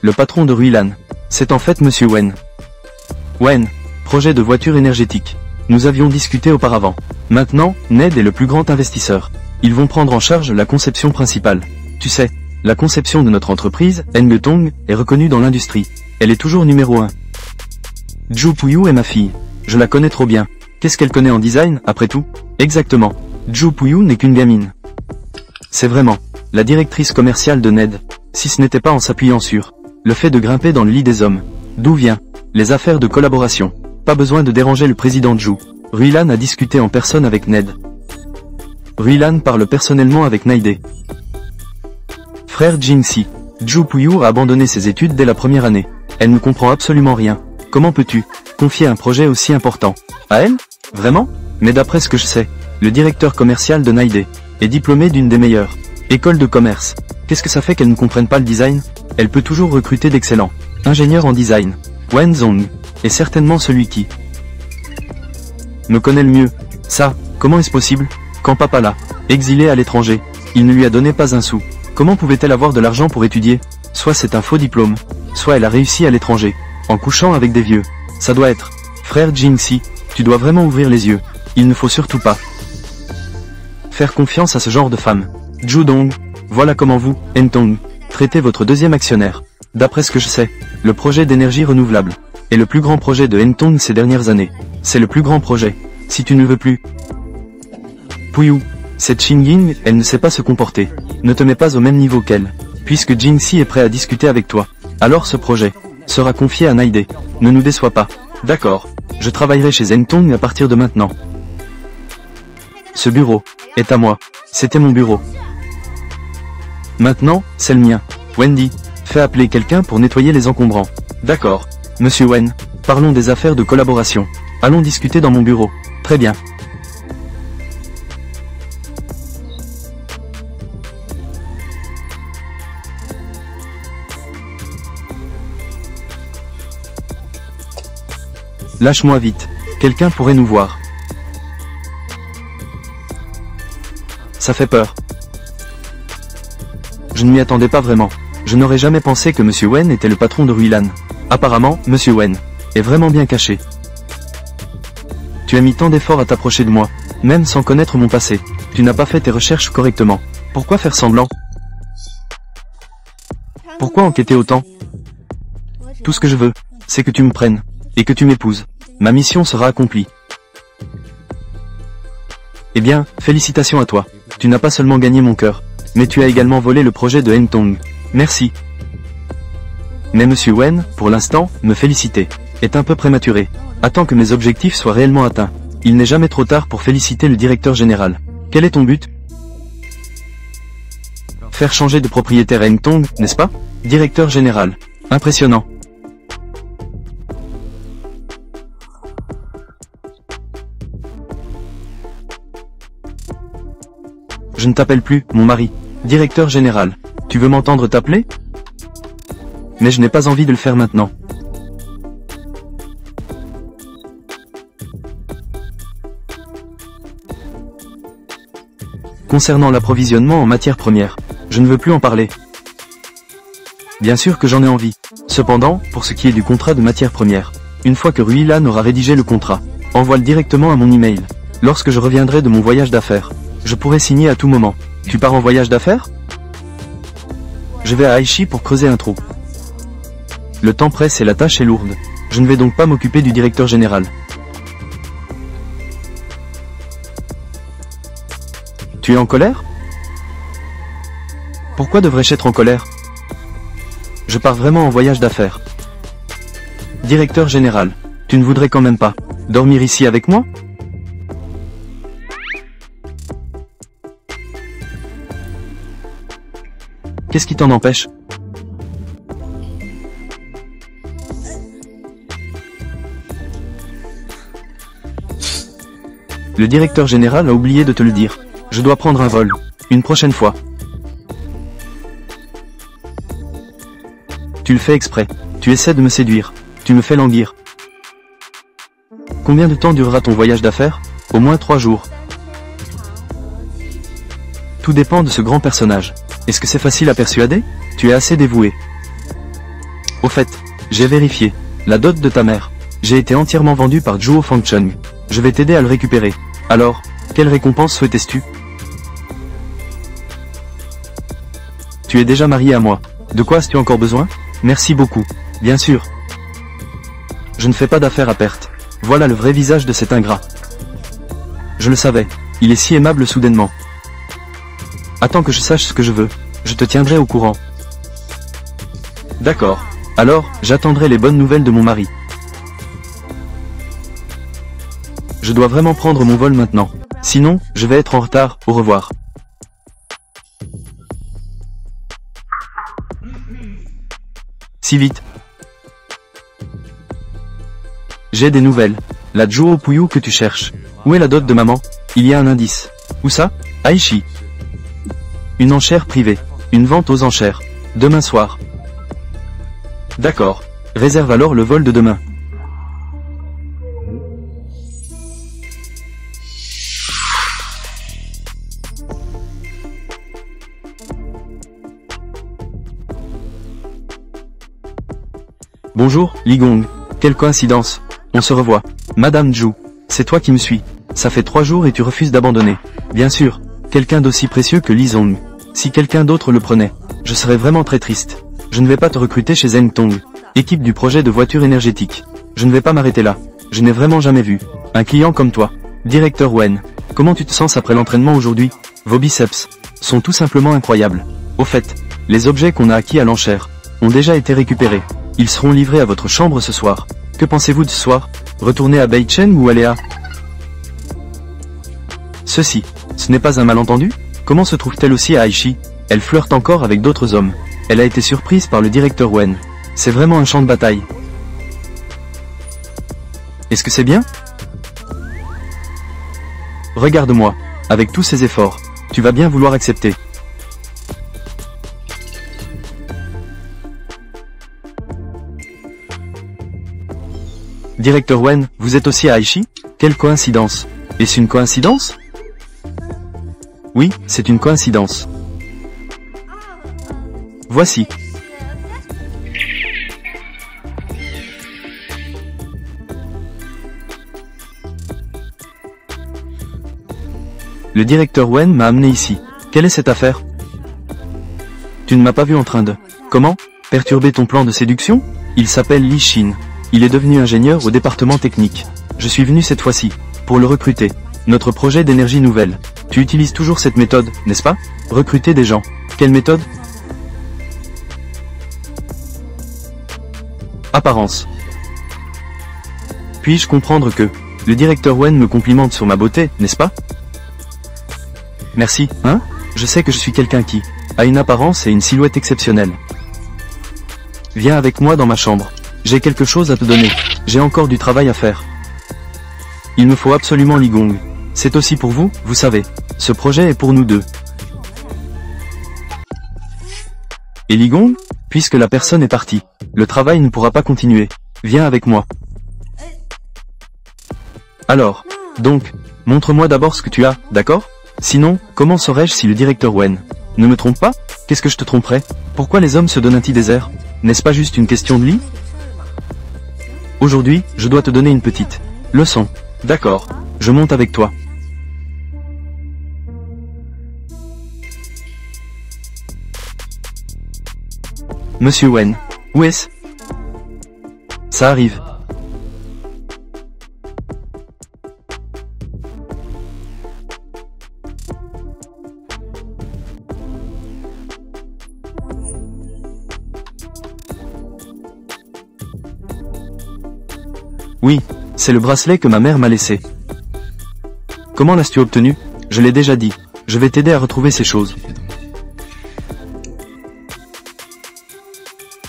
Le patron de Ruilan, c'est en fait Monsieur Wen. Wen, projet de voiture énergétique. Nous avions discuté auparavant. Maintenant, Ned est le plus grand investisseur. Ils vont prendre en charge la conception principale. Tu sais, la conception de notre entreprise, Ngetong, est reconnue dans l'industrie. Elle est toujours numéro 1. Zhu Puyu est ma fille. Je la connais trop bien. Qu'est-ce qu'elle connaît en design, après tout? Exactement. Zhu Puyu n'est qu'une gamine. C'est vraiment la directrice commerciale de Ned, si ce n'était pas en s'appuyant sur le fait de grimper dans le lit des hommes. D'où vient les affaires de collaboration? Pas besoin de déranger le président Zhu. Ruilan a discuté en personne avec Ned. Ruilan parle personnellement avec Naide. Frère Jingxi. Zhu Puyu a abandonné ses études dès la première année. Elle ne comprend absolument rien. Comment peux-tu confier un projet aussi important à elle? Vraiment? Mais d'après ce que je sais, le directeur commercial de Naide est diplômé d'une des meilleures écoles de commerce. Qu'est-ce que ça fait qu'elle ne comprenne pas le design? Elle peut toujours recruter d'excellents ingénieurs en design. Wen Zong est certainement celui qui me connaît le mieux. Ça, comment est-ce possible? Quand papa l'a exilé à l'étranger, il ne lui a donné pas un sou. Comment pouvait-elle avoir de l'argent pour étudier? Soit c'est un faux diplôme, soit elle a réussi à l'étranger, en couchant avec des vieux. Ça doit être. Frère Jingxi, tu dois vraiment ouvrir les yeux. Il ne faut surtout pas faire confiance à ce genre de femme. Zhu Dong, voilà comment vous, Ntong, traitez votre deuxième actionnaire. D'après ce que je sais, le projet d'énergie renouvelable est le plus grand projet de Ntong ces dernières années. C'est le plus grand projet. Si tu ne veux plus. Puyu, cette Xingying, elle ne sait pas se comporter. Ne te mets pas au même niveau qu'elle. Puisque Jingxi est prêt à discuter avec toi, alors ce projet sera confié à Naide. Ne nous déçois pas. D'accord. Je travaillerai chez Ntong à partir de maintenant. Ce bureau est à moi. C'était mon bureau. Maintenant, c'est le mien. Wendy, fais appeler quelqu'un pour nettoyer les encombrants. D'accord. Monsieur Wen, parlons des affaires de collaboration. Allons discuter dans mon bureau. Très bien. Lâche-moi vite. Quelqu'un pourrait nous voir. Ça fait peur. Je ne m'y attendais pas vraiment. Je n'aurais jamais pensé que Monsieur Wen était le patron de Ruilan. Apparemment, Monsieur Wen est vraiment bien caché. Tu as mis tant d'efforts à t'approcher de moi, même sans connaître mon passé. Tu n'as pas fait tes recherches correctement. Pourquoi faire semblant? Pourquoi enquêter autant? Tout ce que je veux, c'est que tu me prennes, et que tu m'épouses. Ma mission sera accomplie. Eh bien, félicitations à toi. Tu n'as pas seulement gagné mon cœur, mais tu as également volé le projet de Ntong. Merci. Mais Monsieur Wen, pour l'instant, me féliciter est un peu prématuré. Attends que mes objectifs soient réellement atteints. Il n'est jamais trop tard pour féliciter le directeur général. Quel est ton but? Faire changer de propriétaire à Ntong, n'est-ce pas? Directeur général. Impressionnant. Je ne t'appelle plus, mon mari. Directeur général. Tu veux m'entendre t'appeler? Mais je n'ai pas envie de le faire maintenant. Concernant l'approvisionnement en matières premières, je ne veux plus en parler. Bien sûr que j'en ai envie. Cependant, pour ce qui est du contrat de matières premières, une fois que Ruilan aura rédigé le contrat, envoie-le directement à mon email. Lorsque je reviendrai de mon voyage d'affaires, je pourrai signer à tout moment. Tu pars en voyage d'affaires? Je vais à Aichi pour creuser un trou. Le temps presse et la tâche est lourde. Je ne vais donc pas m'occuper du directeur général. Tu es en colère? Pourquoi devrais-je être en colère? Je pars vraiment en voyage d'affaires. Directeur général, tu ne voudrais quand même pas dormir ici avec moi? Qu'est-ce qui t'en empêche? Le directeur général a oublié de te le dire. Je dois prendre un vol. Une prochaine fois. Tu le fais exprès. Tu essaies de me séduire. Tu me fais languir. Combien de temps durera ton voyage d'affaires? Au moins 3 jours. Tout dépend de ce grand personnage. Est-ce que c'est facile à persuader? Tu es assez dévoué. Au fait, j'ai vérifié. La dot de ta mère. J'ai été entièrement vendu par Zhuo Fangcheng. Je vais t'aider à le récupérer. Alors, quelle récompense souhaitais-tu? Tu es déjà marié à moi. De quoi as-tu encore besoin? Merci beaucoup. Bien sûr. Je ne fais pas d'affaires à perte. Voilà le vrai visage de cet ingrat. Je le savais. Il est si aimable soudainement. Attends que je sache ce que je veux. Je te tiendrai au courant. D'accord. Alors, j'attendrai les bonnes nouvelles de mon mari. Je dois vraiment prendre mon vol maintenant. Sinon, je vais être en retard. Au revoir. Si vite. J'ai des nouvelles. La Joe Pouillou que tu cherches. Où est la dot de maman? Il y a un indice. Où ça? Aichi. Une enchère privée. Une vente aux enchères. Demain soir. D'accord. Réserve alors le vol de demain. Bonjour, Li Gong. Quelle coïncidence. On se revoit. Madame Zhu, c'est toi qui me suis. Ça fait 3 jours et tu refuses d'abandonner. Bien sûr, quelqu'un d'aussi précieux que Li Zong. Si quelqu'un d'autre le prenait, je serais vraiment très triste. Je ne vais pas te recruter chez Zeng Tong, équipe du projet de voiture énergétique. Je ne vais pas m'arrêter là. Je n'ai vraiment jamais vu un client comme toi. Directeur Wen, comment tu te sens après l'entraînement aujourd'hui? Vos biceps sont tout simplement incroyables. Au fait, les objets qu'on a acquis à l'enchère ont déjà été récupérés. Ils seront livrés à votre chambre ce soir. Que pensez-vous de ce soir? Retourner à Beichen ou aller à... Ceci, ce n'est pas un malentendu? Comment se trouve-t-elle aussi à Aichi? Elle flirte encore avec d'autres hommes. Elle a été surprise par le directeur Wen. C'est vraiment un champ de bataille. Est-ce que c'est bien? Regarde-moi. Avec tous ces efforts, tu vas bien vouloir accepter. Directeur Wen, vous êtes aussi à Aichi? Quelle coïncidence. Est-ce une coïncidence? Oui, c'est une coïncidence. Voici. Le directeur Wen m'a amené ici. Quelle est cette affaire? Tu ne m'as pas vu en train de... Comment? Perturber ton plan de séduction? Il s'appelle Li Xin. Il est devenu ingénieur au département technique. Je suis venu cette fois-ci, pour le recruter. Notre projet d'énergie nouvelle. Tu utilises toujours cette méthode, n'est-ce pas? Recruter des gens. Quelle méthode? Apparence. Puis-je comprendre que le directeur Wen me complimente sur ma beauté, n'est-ce pas? Merci, hein? Je sais que je suis quelqu'un qui a une apparence et une silhouette exceptionnelle. Viens avec moi dans ma chambre. J'ai quelque chose à te donner. J'ai encore du travail à faire. Il me faut absolument Li Gong. C'est aussi pour vous, vous savez. Ce projet est pour nous deux. Et Li Gong? Puisque la personne est partie, le travail ne pourra pas continuer. Viens avec moi. Alors, donc, montre-moi d'abord ce que tu as, d'accord? Sinon, comment saurais-je si le directeur Wen ne me trompe pas? Qu'est-ce que je te tromperais? Pourquoi les hommes se donnent un petit désert? N'est-ce pas juste une question de lit? Aujourd'hui, je dois te donner une petite leçon. D'accord, je monte avec toi. Monsieur Wen, où est-ce? Ça arrive. Oui, c'est le bracelet que ma mère m'a laissé. Comment l'as-tu obtenu? Je l'ai déjà dit. Je vais t'aider à retrouver ces choses.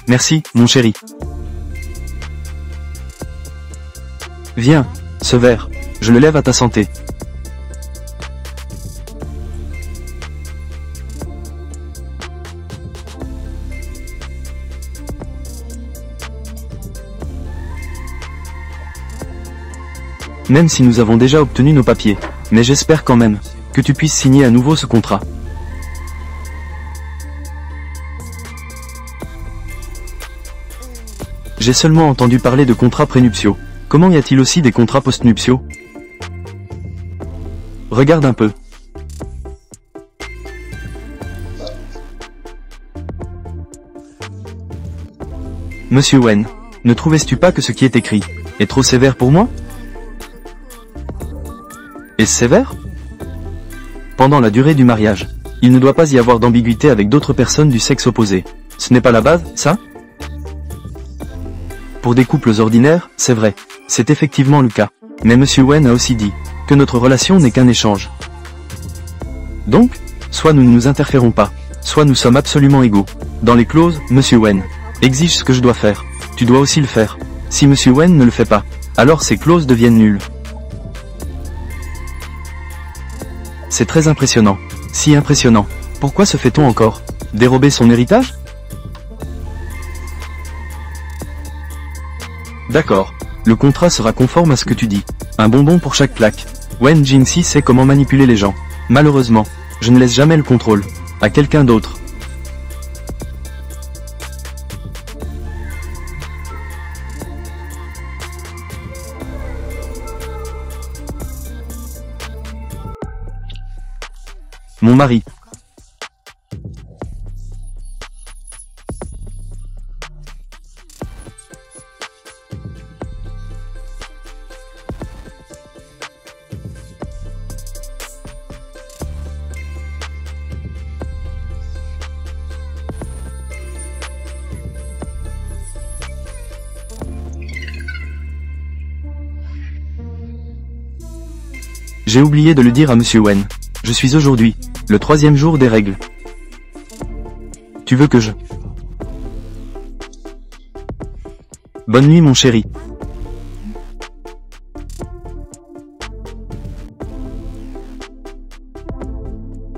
Merci, mon chéri. Viens, ce verre, je le lève à ta santé. Même si nous avons déjà obtenu nos papiers. Mais j'espère quand même que tu puisses signer à nouveau ce contrat. J'ai seulement entendu parler de contrats prénuptiaux. Comment y a-t-il aussi des contrats postnuptiaux? Regarde un peu. Monsieur Wen, ne trouvais-tu pas que ce qui est écrit est trop sévère pour moi? Est-ce sévère? Pendant la durée du mariage, il ne doit pas y avoir d'ambiguïté avec d'autres personnes du sexe opposé. Ce n'est pas la base, ça? Pour des couples ordinaires, c'est vrai. C'est effectivement le cas. Mais Monsieur Wen a aussi dit que notre relation n'est qu'un échange. Donc, soit nous ne nous interférons pas, soit nous sommes absolument égaux. Dans les clauses, Monsieur Wen exige ce que je dois faire. Tu dois aussi le faire. Si Monsieur Wen ne le fait pas, alors ces clauses deviennent nulles. C'est très impressionnant. Si impressionnant. Pourquoi se fait-on encore dérober son héritage? D'accord. Le contrat sera conforme à ce que tu dis. Un bonbon pour chaque plaque. Wen Jingxi sait comment manipuler les gens. Malheureusement, je ne laisse jamais le contrôle à quelqu'un d'autre. Mon mari. J'ai oublié de le dire à Monsieur Wen. Je suis aujourd'hui le 3e jour des règles. Tu veux que je... Bonne nuit mon chéri.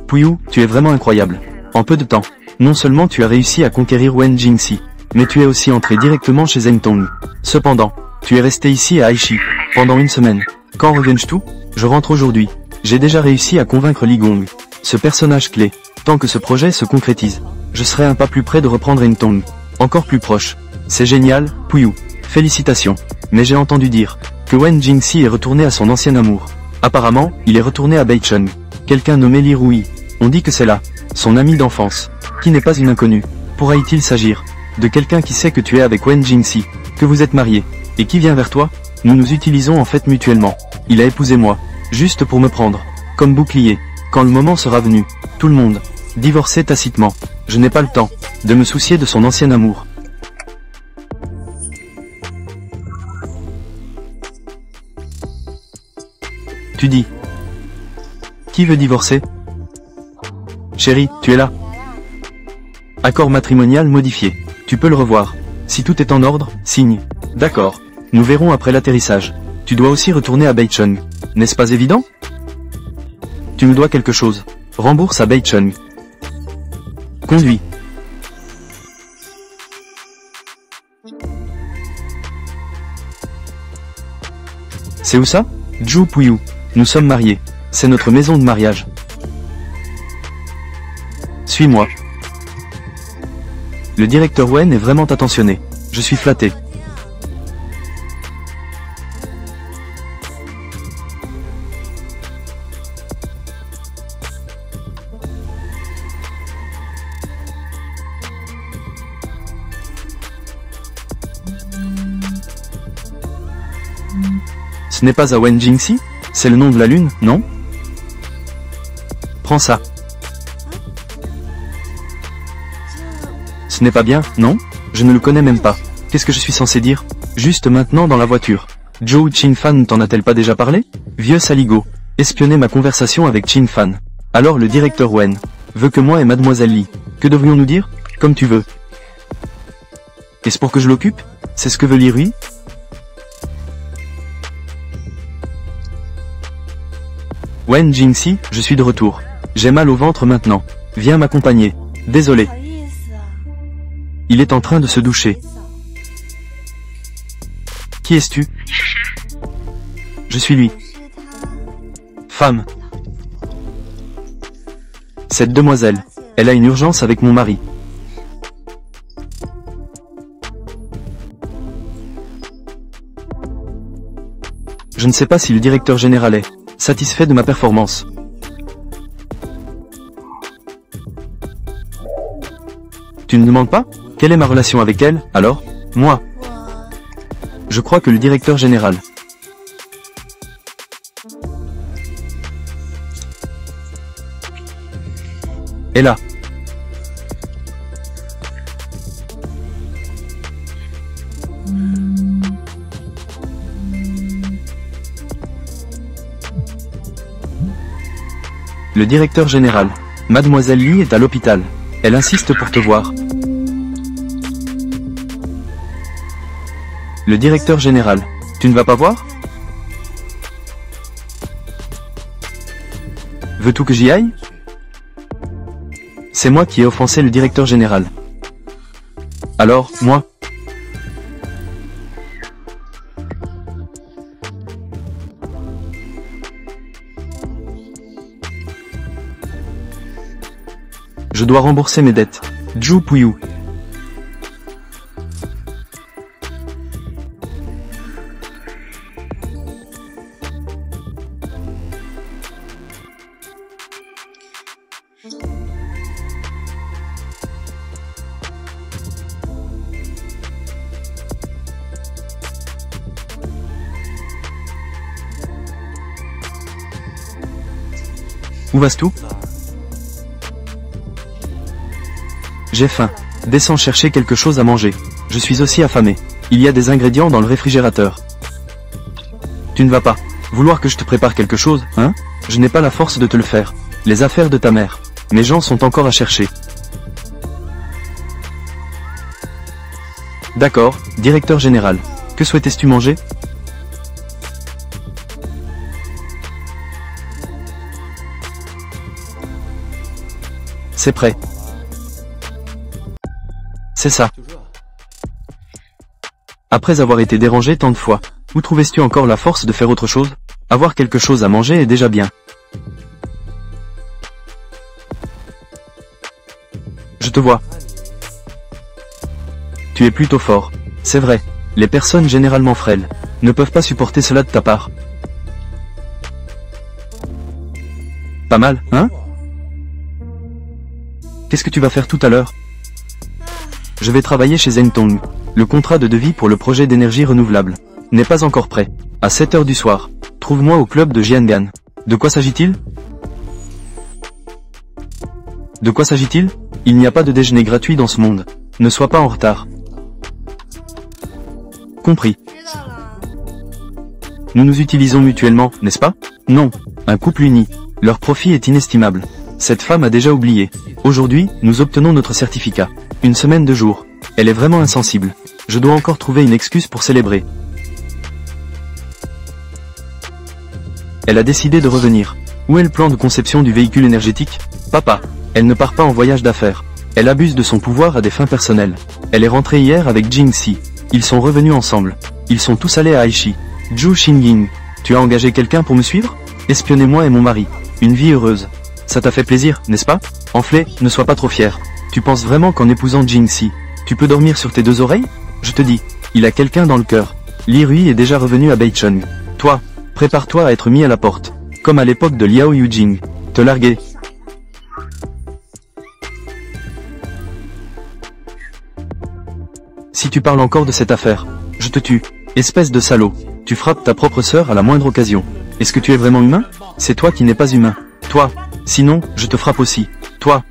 Puyu, tu es vraiment incroyable. En peu de temps, non seulement tu as réussi à conquérir Wen Jingxi, mais tu es aussi entré directement chez Zheng Tong. Cependant, tu es resté ici à Aichi pendant une semaine. Quand reviens-tu? Je rentre aujourd'hui. J'ai déjà réussi à convaincre Li Gong, ce personnage clé. Tant que ce projet se concrétise, je serai un pas plus près de reprendre Zheng encore plus proche. C'est génial, Puyu. Félicitations. Mais j'ai entendu dire que Wen Jingxi est retourné à son ancien amour. Apparemment, il est retourné à Beicheng. Quelqu'un nommé Li Rui. On dit que c'est là, son ami d'enfance, qui n'est pas une inconnue. Pourrait-il s'agir de quelqu'un qui sait que tu es avec Wen Jingxi, que vous êtes mariés, et qui vient vers toi? Nous nous utilisons en fait mutuellement. Il a épousé moi, juste pour me prendre comme bouclier. Quand le moment sera venu, tout le monde divorçait tacitement. Je n'ai pas le temps de me soucier de son ancien amour. Tu dis. Qui veut divorcer? Chérie, tu es là. Accord matrimonial modifié. Tu peux le revoir. Si tout est en ordre, signe. D'accord. Nous verrons après l'atterrissage. Tu dois aussi retourner à Beicheng. N'est-ce pas évident? Tu me dois quelque chose. Rembourse à Beicheng. Conduis. C'est où ça? Zhu Puyu. Nous sommes mariés. C'est notre maison de mariage. Suis-moi. Le directeur Wen est vraiment attentionné. Je suis flatté. Ce n'est pas à Wen Jingxi? C'est le nom de la lune, non? Prends ça. Ce n'est pas bien, non? Je ne le connais même pas. Qu'est-ce que je suis censé dire? Juste maintenant dans la voiture. Zhou Qinfan ne t'en a-t-elle pas déjà parlé? Vieux saligo. Espionner ma conversation avec Qinfan. Alors le directeur Wen veut que moi et mademoiselle Li. Que devrions-nous dire? Comme tu veux. Est-ce pour que je l'occupe? C'est ce que veut Li Rui? Wen Jingxi, je suis de retour. J'ai mal au ventre maintenant. Viens m'accompagner. Désolé. Il est en train de se doucher. Qui es-tu? Je suis lui. Femme. Cette demoiselle, elle a une urgence avec mon mari. Je ne sais pas si le directeur général est satisfait de ma performance. Tu ne demandes pas? Quelle est ma relation avec elle, alors? Moi. Je crois que le directeur général. Est là. Le directeur général. Mademoiselle Lee est à l'hôpital. Elle insiste pour te voir. Le directeur général. Tu ne vas pas voir? Veux-tu que j'y aille? C'est moi qui ai offensé le directeur général. Alors, moi? Je dois rembourser mes dettes. Zhu Puyu. Où vas-tu? J'ai faim. Descends chercher quelque chose à manger. Je suis aussi affamé. Il y a des ingrédients dans le réfrigérateur. Tu ne vas pas vouloir que je te prépare quelque chose, hein? Je n'ai pas la force de te le faire. Les affaires de ta mère. Mes gens sont encore à chercher. D'accord, directeur général. Que souhaitais-tu manger? C'est prêt. C'est ça. Après avoir été dérangé tant de fois, où trouvais-tu encore la force de faire autre chose? Avoir quelque chose à manger est déjà bien. Je te vois. Tu es plutôt fort. C'est vrai, les personnes généralement frêles ne peuvent pas supporter cela de ta part. Pas mal, hein? Qu'est-ce que tu vas faire tout à l'heure? Je vais travailler chez Zhengtong. Le contrat de devis pour le projet d'énergie renouvelable n'est pas encore prêt. À 7 heures du soir, trouve-moi au club de Jiangan. De quoi s'agit-il? De quoi s'agit-il? Il n'y a pas de déjeuner gratuit dans ce monde. Ne sois pas en retard. Compris. Nous nous utilisons mutuellement, n'est-ce pas? Non, un couple uni. Leur profit est inestimable. Cette femme a déjà oublié. Aujourd'hui, nous obtenons notre certificat. Une semaine de jours. Elle est vraiment insensible. Je dois encore trouver une excuse pour célébrer. Elle a décidé de revenir. Où est le plan de conception du véhicule énergétique? Papa, elle ne part pas en voyage d'affaires. Elle abuse de son pouvoir à des fins personnelles. Elle est rentrée hier avec Jing Si. Ils sont revenus ensemble. Ils sont tous allés à Aichi. Zhu Xingying, tu as engagé quelqu'un pour me suivre? Espionnez-moi et mon mari. Une vie heureuse. Ça t'a fait plaisir, n'est-ce pas? Enflé, ne sois pas trop fier. Tu penses vraiment qu'en épousant Jing Si, tu peux dormir sur tes deux oreilles? Je te dis, il a quelqu'un dans le cœur. Li Rui est déjà revenu à Beicheng. Toi, prépare-toi à être mis à la porte. Comme à l'époque de Liao Yujing. Te larguer. Si tu parles encore de cette affaire, je te tue. Espèce de salaud. Tu frappes ta propre sœur à la moindre occasion. Est-ce que tu es vraiment humain? C'est toi qui n'es pas humain. Toi. Sinon, je te frappe aussi. Toi.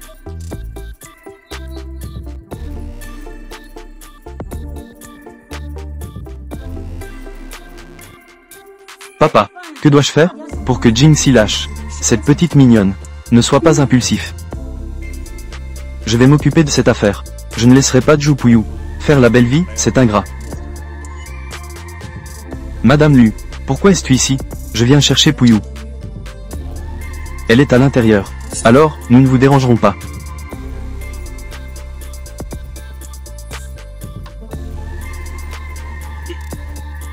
Papa, que dois-je faire pour que Jing Si lâche cette petite mignonne? Ne sois pas impulsif. Je vais m'occuper de cette affaire. Je ne laisserai pas Zhu Puyu faire la belle vie, c'est ingrat. Madame Lu, pourquoi es-tu ici? Je viens chercher Puyu. Elle est à l'intérieur. Alors, nous ne vous dérangerons pas.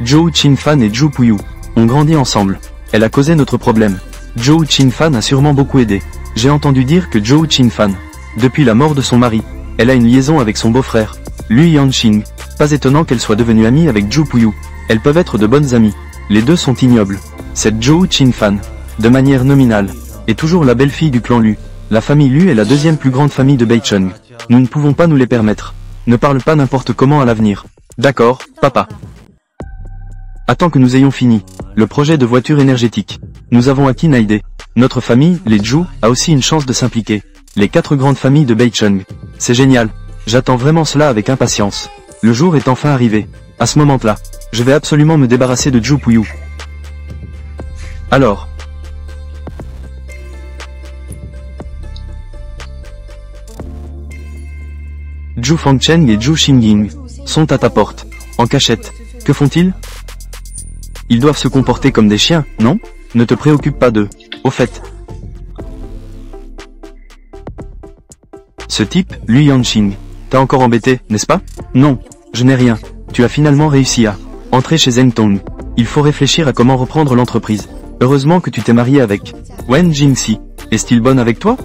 Zhou Qinfan et Zhu Puyu ont grandi ensemble. Elle a causé notre problème. Zhou Qinfan a sûrement beaucoup aidé. J'ai entendu dire que Zhou Qinfan, depuis la mort de son mari, elle a une liaison avec son beau-frère, Lu Yanqing. Pas étonnant qu'elle soit devenue amie avec Zhu Puyu. Elles peuvent être de bonnes amies. Les deux sont ignobles. Cette Zhou Qinfan, de manière nominale, est toujours la belle-fille du clan Lu. La famille Lu est la deuxième plus grande famille de Beicheng. Nous ne pouvons pas nous les permettre. Ne parle pas n'importe comment à l'avenir. D'accord, papa. Attends que nous ayons fini. Le projet de voiture énergétique. Nous avons acquis une idée. Notre famille, les Zhu, a aussi une chance de s'impliquer. Les 4 grandes familles de Beicheng. C'est génial. J'attends vraiment cela avec impatience. Le jour est enfin arrivé. À ce moment-là, je vais absolument me débarrasser de Zhu Puyu. Alors. Zhu Fangcheng et Zhu Xingying sont à ta porte, en cachette. Que font-ils? Ils doivent se comporter comme des chiens, non? Ne te préoccupe pas d'eux. Au fait. Ce type, Liu Yanqing, t'as encore embêté, n'est-ce pas? Non, je n'ai rien. Tu as finalement réussi à entrer chez Zheng Tong. Il faut réfléchir à comment reprendre l'entreprise. Heureusement que tu t'es marié avec Wen Jingxi. Est-il bonne avec toi?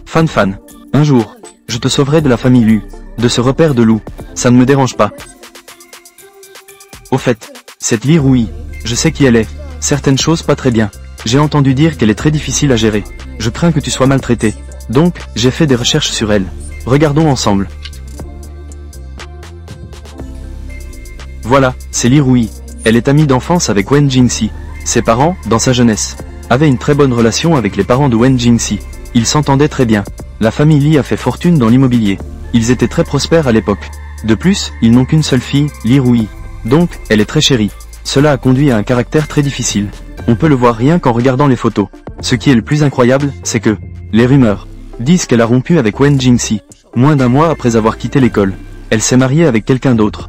Fan. Un jour, je te sauverai de la famille Lu, de ce repère de loups. Ça ne me dérange pas. Au fait, cette Li Rui, je sais qui elle est. Certaines choses pas très bien. J'ai entendu dire qu'elle est très difficile à gérer. Je crains que tu sois maltraité. Donc, j'ai fait des recherches sur elle. Regardons ensemble. Voilà, c'est Li Rui. Elle est amie d'enfance avec Wen Jingxi. Ses parents, dans sa jeunesse, avaient une très bonne relation avec les parents de Wen Jingxi. Ils s'entendaient très bien. La famille Li a fait fortune dans l'immobilier. Ils étaient très prospères à l'époque. De plus, ils n'ont qu'une seule fille, Li Rui. Donc, elle est très chérie. Cela a conduit à un caractère très difficile. On peut le voir rien qu'en regardant les photos. Ce qui est le plus incroyable, c'est que les rumeurs disent qu'elle a rompu avec Wen Jingxi, moins d'un mois après avoir quitté l'école. Elle s'est mariée avec quelqu'un d'autre.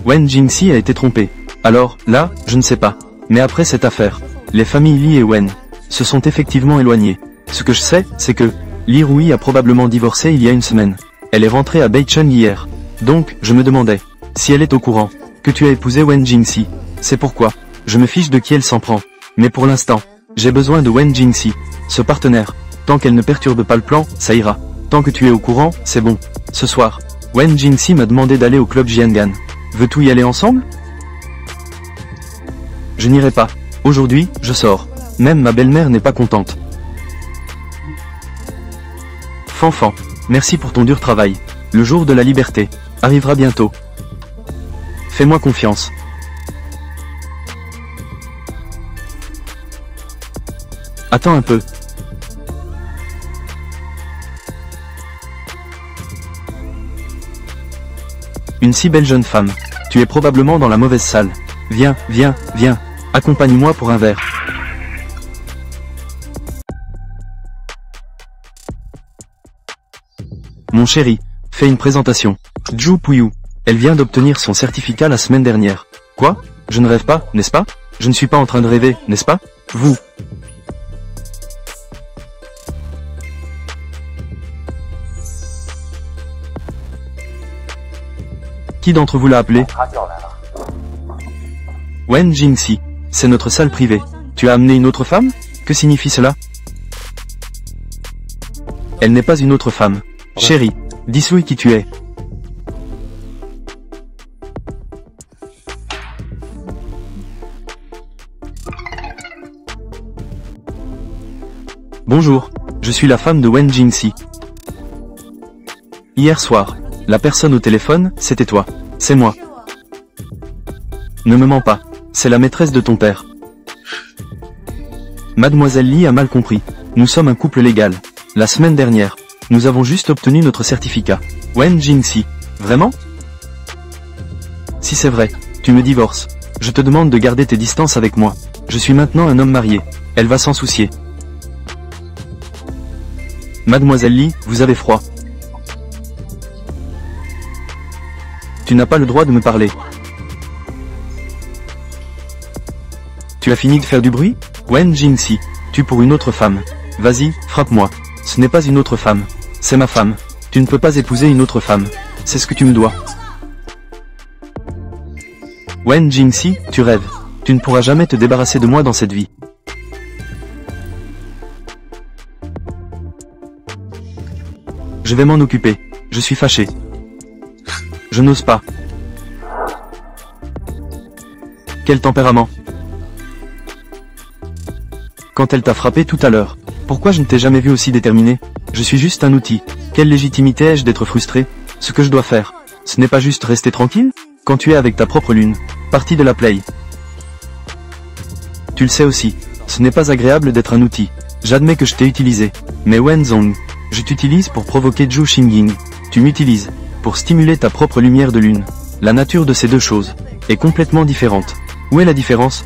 Wen Jingxi a été trompé. Alors, là, je ne sais pas. Mais après cette affaire, les familles Li et Wen se sont effectivement éloignées. Ce que je sais, c'est que Li Rui a probablement divorcé il y a une semaine. Elle est rentrée à Beicheng hier. Donc, je me demandais si elle est au courant que tu as épousé Wen Jingxi. C'est pourquoi je me fiche de qui elle s'en prend. Mais pour l'instant, j'ai besoin de Wen Jingxi, ce partenaire. Tant qu'elle ne perturbe pas le plan, ça ira. Tant que tu es au courant, c'est bon. Ce soir, Wen Jingxi m'a demandé d'aller au club Jiangan. Veux-tu y aller ensemble? Je n'irai pas. Aujourd'hui, je sors. Même ma belle-mère n'est pas contente. Fanfan, merci pour ton dur travail. Le jour de la liberté arrivera bientôt. Fais-moi confiance. Attends un peu. Une si belle jeune femme. Tu es probablement dans la mauvaise salle. Viens. Accompagne-moi pour un verre. Mon chéri, fais une présentation. Zhu Puyu. Elle vient d'obtenir son certificat la semaine dernière. Quoi? Je ne rêve pas, n'est-ce pas? Je ne suis pas en train de rêver, n'est-ce pas? Vous. Qui d'entre vous l'a appelé? Wen Jingxi. C'est notre salle privée. Tu as amené une autre femme? Que signifie cela? Elle n'est pas une autre femme. Chérie, dis-lui qui tu es. Bonjour, je suis la femme de Wen Jingxi. Hier soir, la personne au téléphone, c'était toi. C'est moi. Ne me mens pas, c'est la maîtresse de ton père. Mademoiselle Li a mal compris. Nous sommes un couple légal. La semaine dernière, nous avons juste obtenu notre certificat. Wen Jingxi. Vraiment? Si c'est vrai, tu me divorces. Je te demande de garder tes distances avec moi. Je suis maintenant un homme marié. Elle va s'en soucier. Mademoiselle Li, vous avez froid. Tu n'as pas le droit de me parler. Tu as fini de faire du bruit? Wen Jingxi, tu pour une autre femme. Vas-y, frappe-moi. Ce n'est pas une autre femme. C'est ma femme. Tu ne peux pas épouser une autre femme. C'est ce que tu me dois. Wen Jingxi, tu rêves. Tu ne pourras jamais te débarrasser de moi dans cette vie. Je vais m'en occuper. Je suis fâché. Je n'ose pas. Quel tempérament. Quand elle t'a frappé tout à l'heure, pourquoi je ne t'ai jamais vu aussi déterminé? Je suis juste un outil. Quelle légitimité ai-je d'être frustré? Ce que je dois faire, ce n'est pas juste rester tranquille? Quand tu es avec ta propre lune, partie de la play. Tu le sais aussi, ce n'est pas agréable d'être un outil. J'admets que je t'ai utilisé. Mais Wenzong, je t'utilise pour provoquer Zhu Xingying. Tu m'utilises pour stimuler ta propre lumière de lune. La nature de ces deux choses est complètement différente. Où est la différence?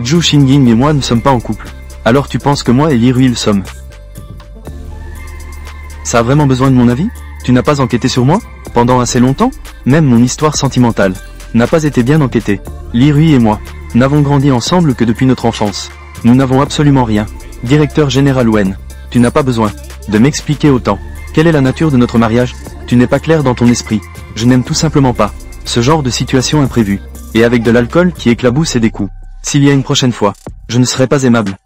Zhu Xingying et moi ne sommes pas en couple. Alors tu penses que moi et Li Rui le sommes? Ça a vraiment besoin de mon avis? Tu n'as pas enquêté sur moi? Pendant assez longtemps? Même mon histoire sentimentale n'a pas été bien enquêtée. Li Rui et moi n'avons grandi ensemble que depuis notre enfance. Nous n'avons absolument rien. Directeur général Wen, tu n'as pas besoin de m'expliquer autant. Quelle est la nature de notre mariage? Tu n'es pas clair dans ton esprit. Je n'aime tout simplement pas ce genre de situation imprévue. Et avec de l'alcool qui éclabousse et des coups. S'il y a une prochaine fois, je ne serai pas aimable.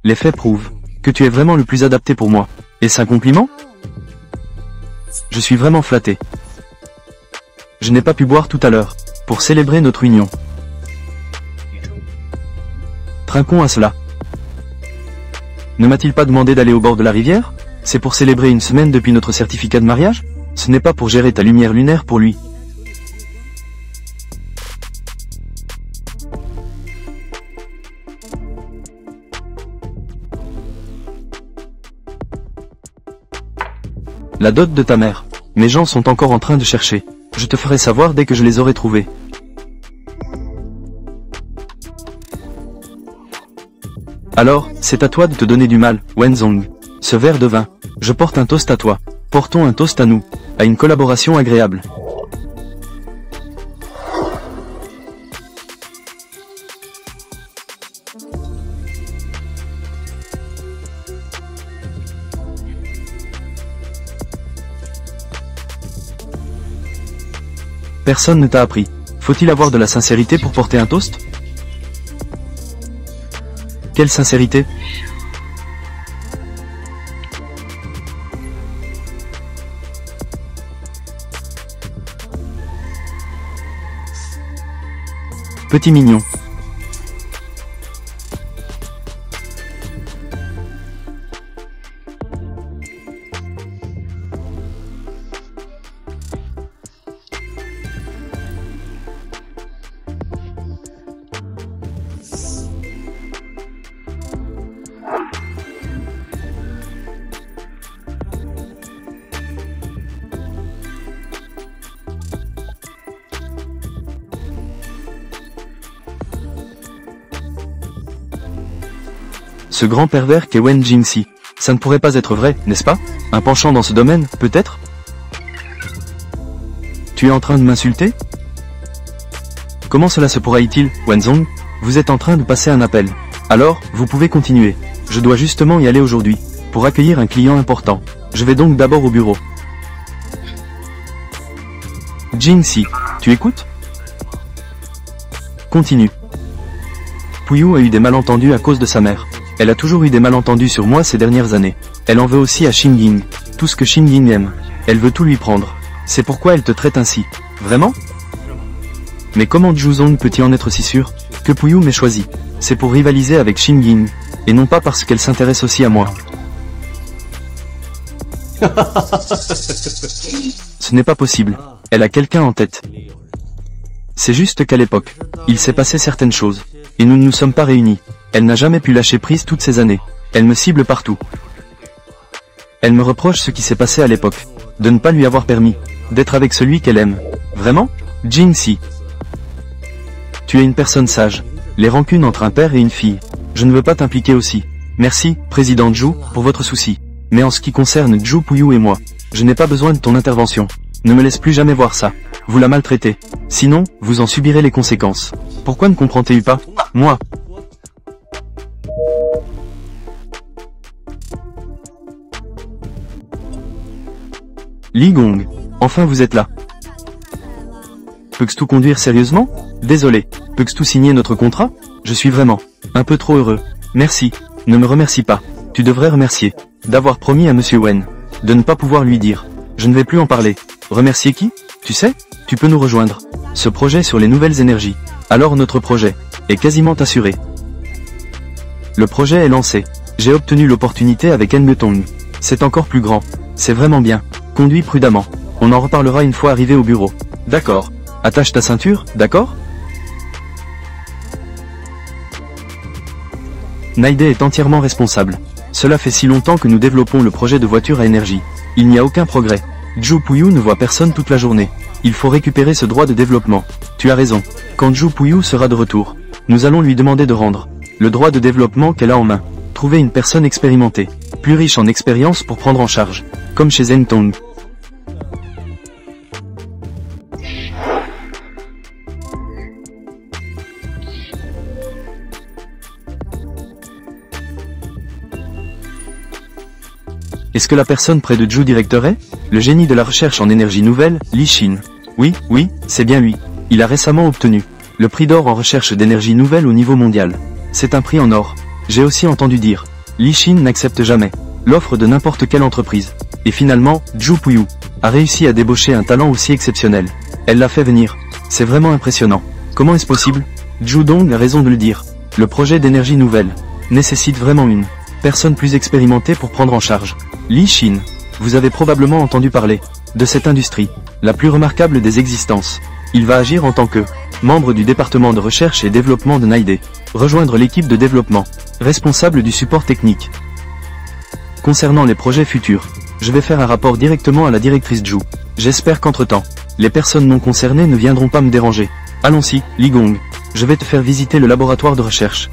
Les faits prouvent que tu es vraiment le plus adapté pour moi. Est-ce un compliment? Je suis vraiment flatté. Je n'ai pas pu boire tout à l'heure pour célébrer notre union. Trinquons à cela. Ne m'a-t-il pas demandé d'aller au bord de la rivière? C'est pour célébrer une semaine depuis notre certificat de mariage? Ce n'est pas pour gérer ta lumière lunaire pour lui. La dot de ta mère. Mes gens sont encore en train de chercher. Je te ferai savoir dès que je les aurai trouvés. Alors, c'est à toi de te donner du mal, Wenzong. Ce verre de vin. Je porte un toast à toi. Portons un toast à nous. À une collaboration agréable. Personne ne t'a appris. Faut-il avoir de la sincérité pour porter un toast? Quelle sincérité? Petit mignon. Ce grand pervers qu'est Wen Jingxi. Ça ne pourrait pas être vrai, n'est-ce pas? Un penchant dans ce domaine, peut-être? Tu es en train de m'insulter? Comment cela se pourrait-il, Wenzong? Vous êtes en train de passer un appel. Alors, vous pouvez continuer. Je dois justement y aller aujourd'hui, pour accueillir un client important. Je vais donc d'abord au bureau. Jingxi, tu écoutes? Continue. Puyu a eu des malentendus à cause de sa mère. Elle a toujours eu des malentendus sur moi ces dernières années. Elle en veut aussi à Xingying. Tout ce que Xingying aime. Elle veut tout lui prendre. C'est pourquoi elle te traite ainsi. Vraiment? Mais comment Zhuzong peut-il en être si sûr que Puyu m'ait choisi? C'est pour rivaliser avec Xingying. Et non pas parce qu'elle s'intéresse aussi à moi. Ce n'est pas possible. Elle a quelqu'un en tête. C'est juste qu'à l'époque, il s'est passé certaines choses. Et nous ne nous sommes pas réunis. Elle n'a jamais pu lâcher prise toutes ces années. Elle me cible partout. Elle me reproche ce qui s'est passé à l'époque. De ne pas lui avoir permis d'être avec celui qu'elle aime. Vraiment? Jingxi. Tu es une personne sage. Les rancunes entre un père et une fille. Je ne veux pas t'impliquer aussi. Merci, Président Zhu, pour votre souci. Mais en ce qui concerne Zhu Puyu et moi, je n'ai pas besoin de ton intervention. Ne me laisse plus jamais voir ça. Vous la maltraitez. Sinon, vous en subirez les conséquences. Pourquoi ne comprends-tu pas? Moi. Li Gong, enfin vous êtes là. Peux-tu conduire sérieusement? Désolé, peux-tu signer notre contrat? Je suis vraiment un peu trop heureux. Merci, ne me remercie pas. Tu devrais remercier d'avoir promis à Monsieur Wen de ne pas pouvoir lui dire. Je ne vais plus en parler. Remercier qui? Tu sais, tu peux nous rejoindre. Ce projet sur les nouvelles énergies. Alors notre projet est quasiment assuré. Le projet est lancé. J'ai obtenu l'opportunité avec Enmetong. C'est encore plus grand. C'est vraiment bien. Conduis prudemment. On en reparlera une fois arrivé au bureau. D'accord. Attache ta ceinture, d'accord? Naide est entièrement responsable. Cela fait si longtemps que nous développons le projet de voiture à énergie. Il n'y a aucun progrès. Zhu Puyu ne voit personne toute la journée. Il faut récupérer ce droit de développement. Tu as raison. Quand Zhu Puyu sera de retour, nous allons lui demander de rendre le droit de développement qu'elle a en main. Trouver une personne expérimentée, plus riche en expérience pour prendre en charge, comme chez Zhengtong. Est-ce que la personne près de Zhu Directeur est le génie de la recherche en énergie nouvelle, Li Xin? Oui, c'est bien lui. Il a récemment obtenu le prix d'or en recherche d'énergie nouvelle au niveau mondial. C'est un prix en or. J'ai aussi entendu dire, Li Xin n'accepte jamais l'offre de n'importe quelle entreprise. Et finalement, Zhu Puyu a réussi à débaucher un talent aussi exceptionnel. Elle l'a fait venir. C'est vraiment impressionnant. Comment est-ce possible? Zhu Dong a raison de le dire. Le projet d'énergie nouvelle nécessite vraiment une personne plus expérimentée pour prendre en charge. Li Xin, vous avez probablement entendu parler de cette industrie, la plus remarquable des existences. Il va agir en tant que membre du département de recherche et développement de Naide, rejoindre l'équipe de développement, responsable du support technique. Concernant les projets futurs, je vais faire un rapport directement à la directrice Zhu. J'espère qu'entre-temps, les personnes non concernées ne viendront pas me déranger. Allons-y, Li Gong, je vais te faire visiter le laboratoire de recherche.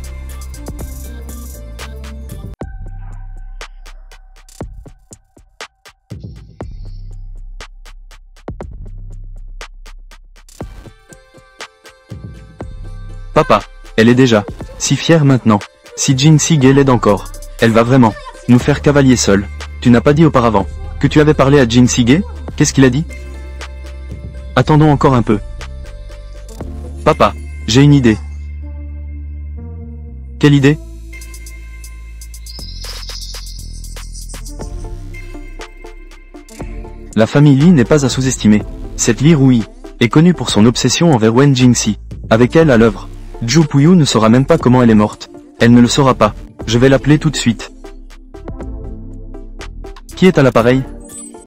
Papa, elle est déjà si fière maintenant. Si Jing-Si l'aide encore, elle va vraiment nous faire cavalier seul. Tu n'as pas dit auparavant que tu avais parlé à Jing-Si? Qu'est-ce qu'il a dit? Attendons encore un peu. Papa, j'ai une idée. Quelle idée? La famille Li n'est pas à sous-estimer. Cette Li Rui est connue pour son obsession envers Wen Jingxi. Avec elle à l'œuvre, Zhu Puyu ne saura même pas comment elle est morte. Elle ne le saura pas. Je vais l'appeler tout de suite. Qui est à l'appareil?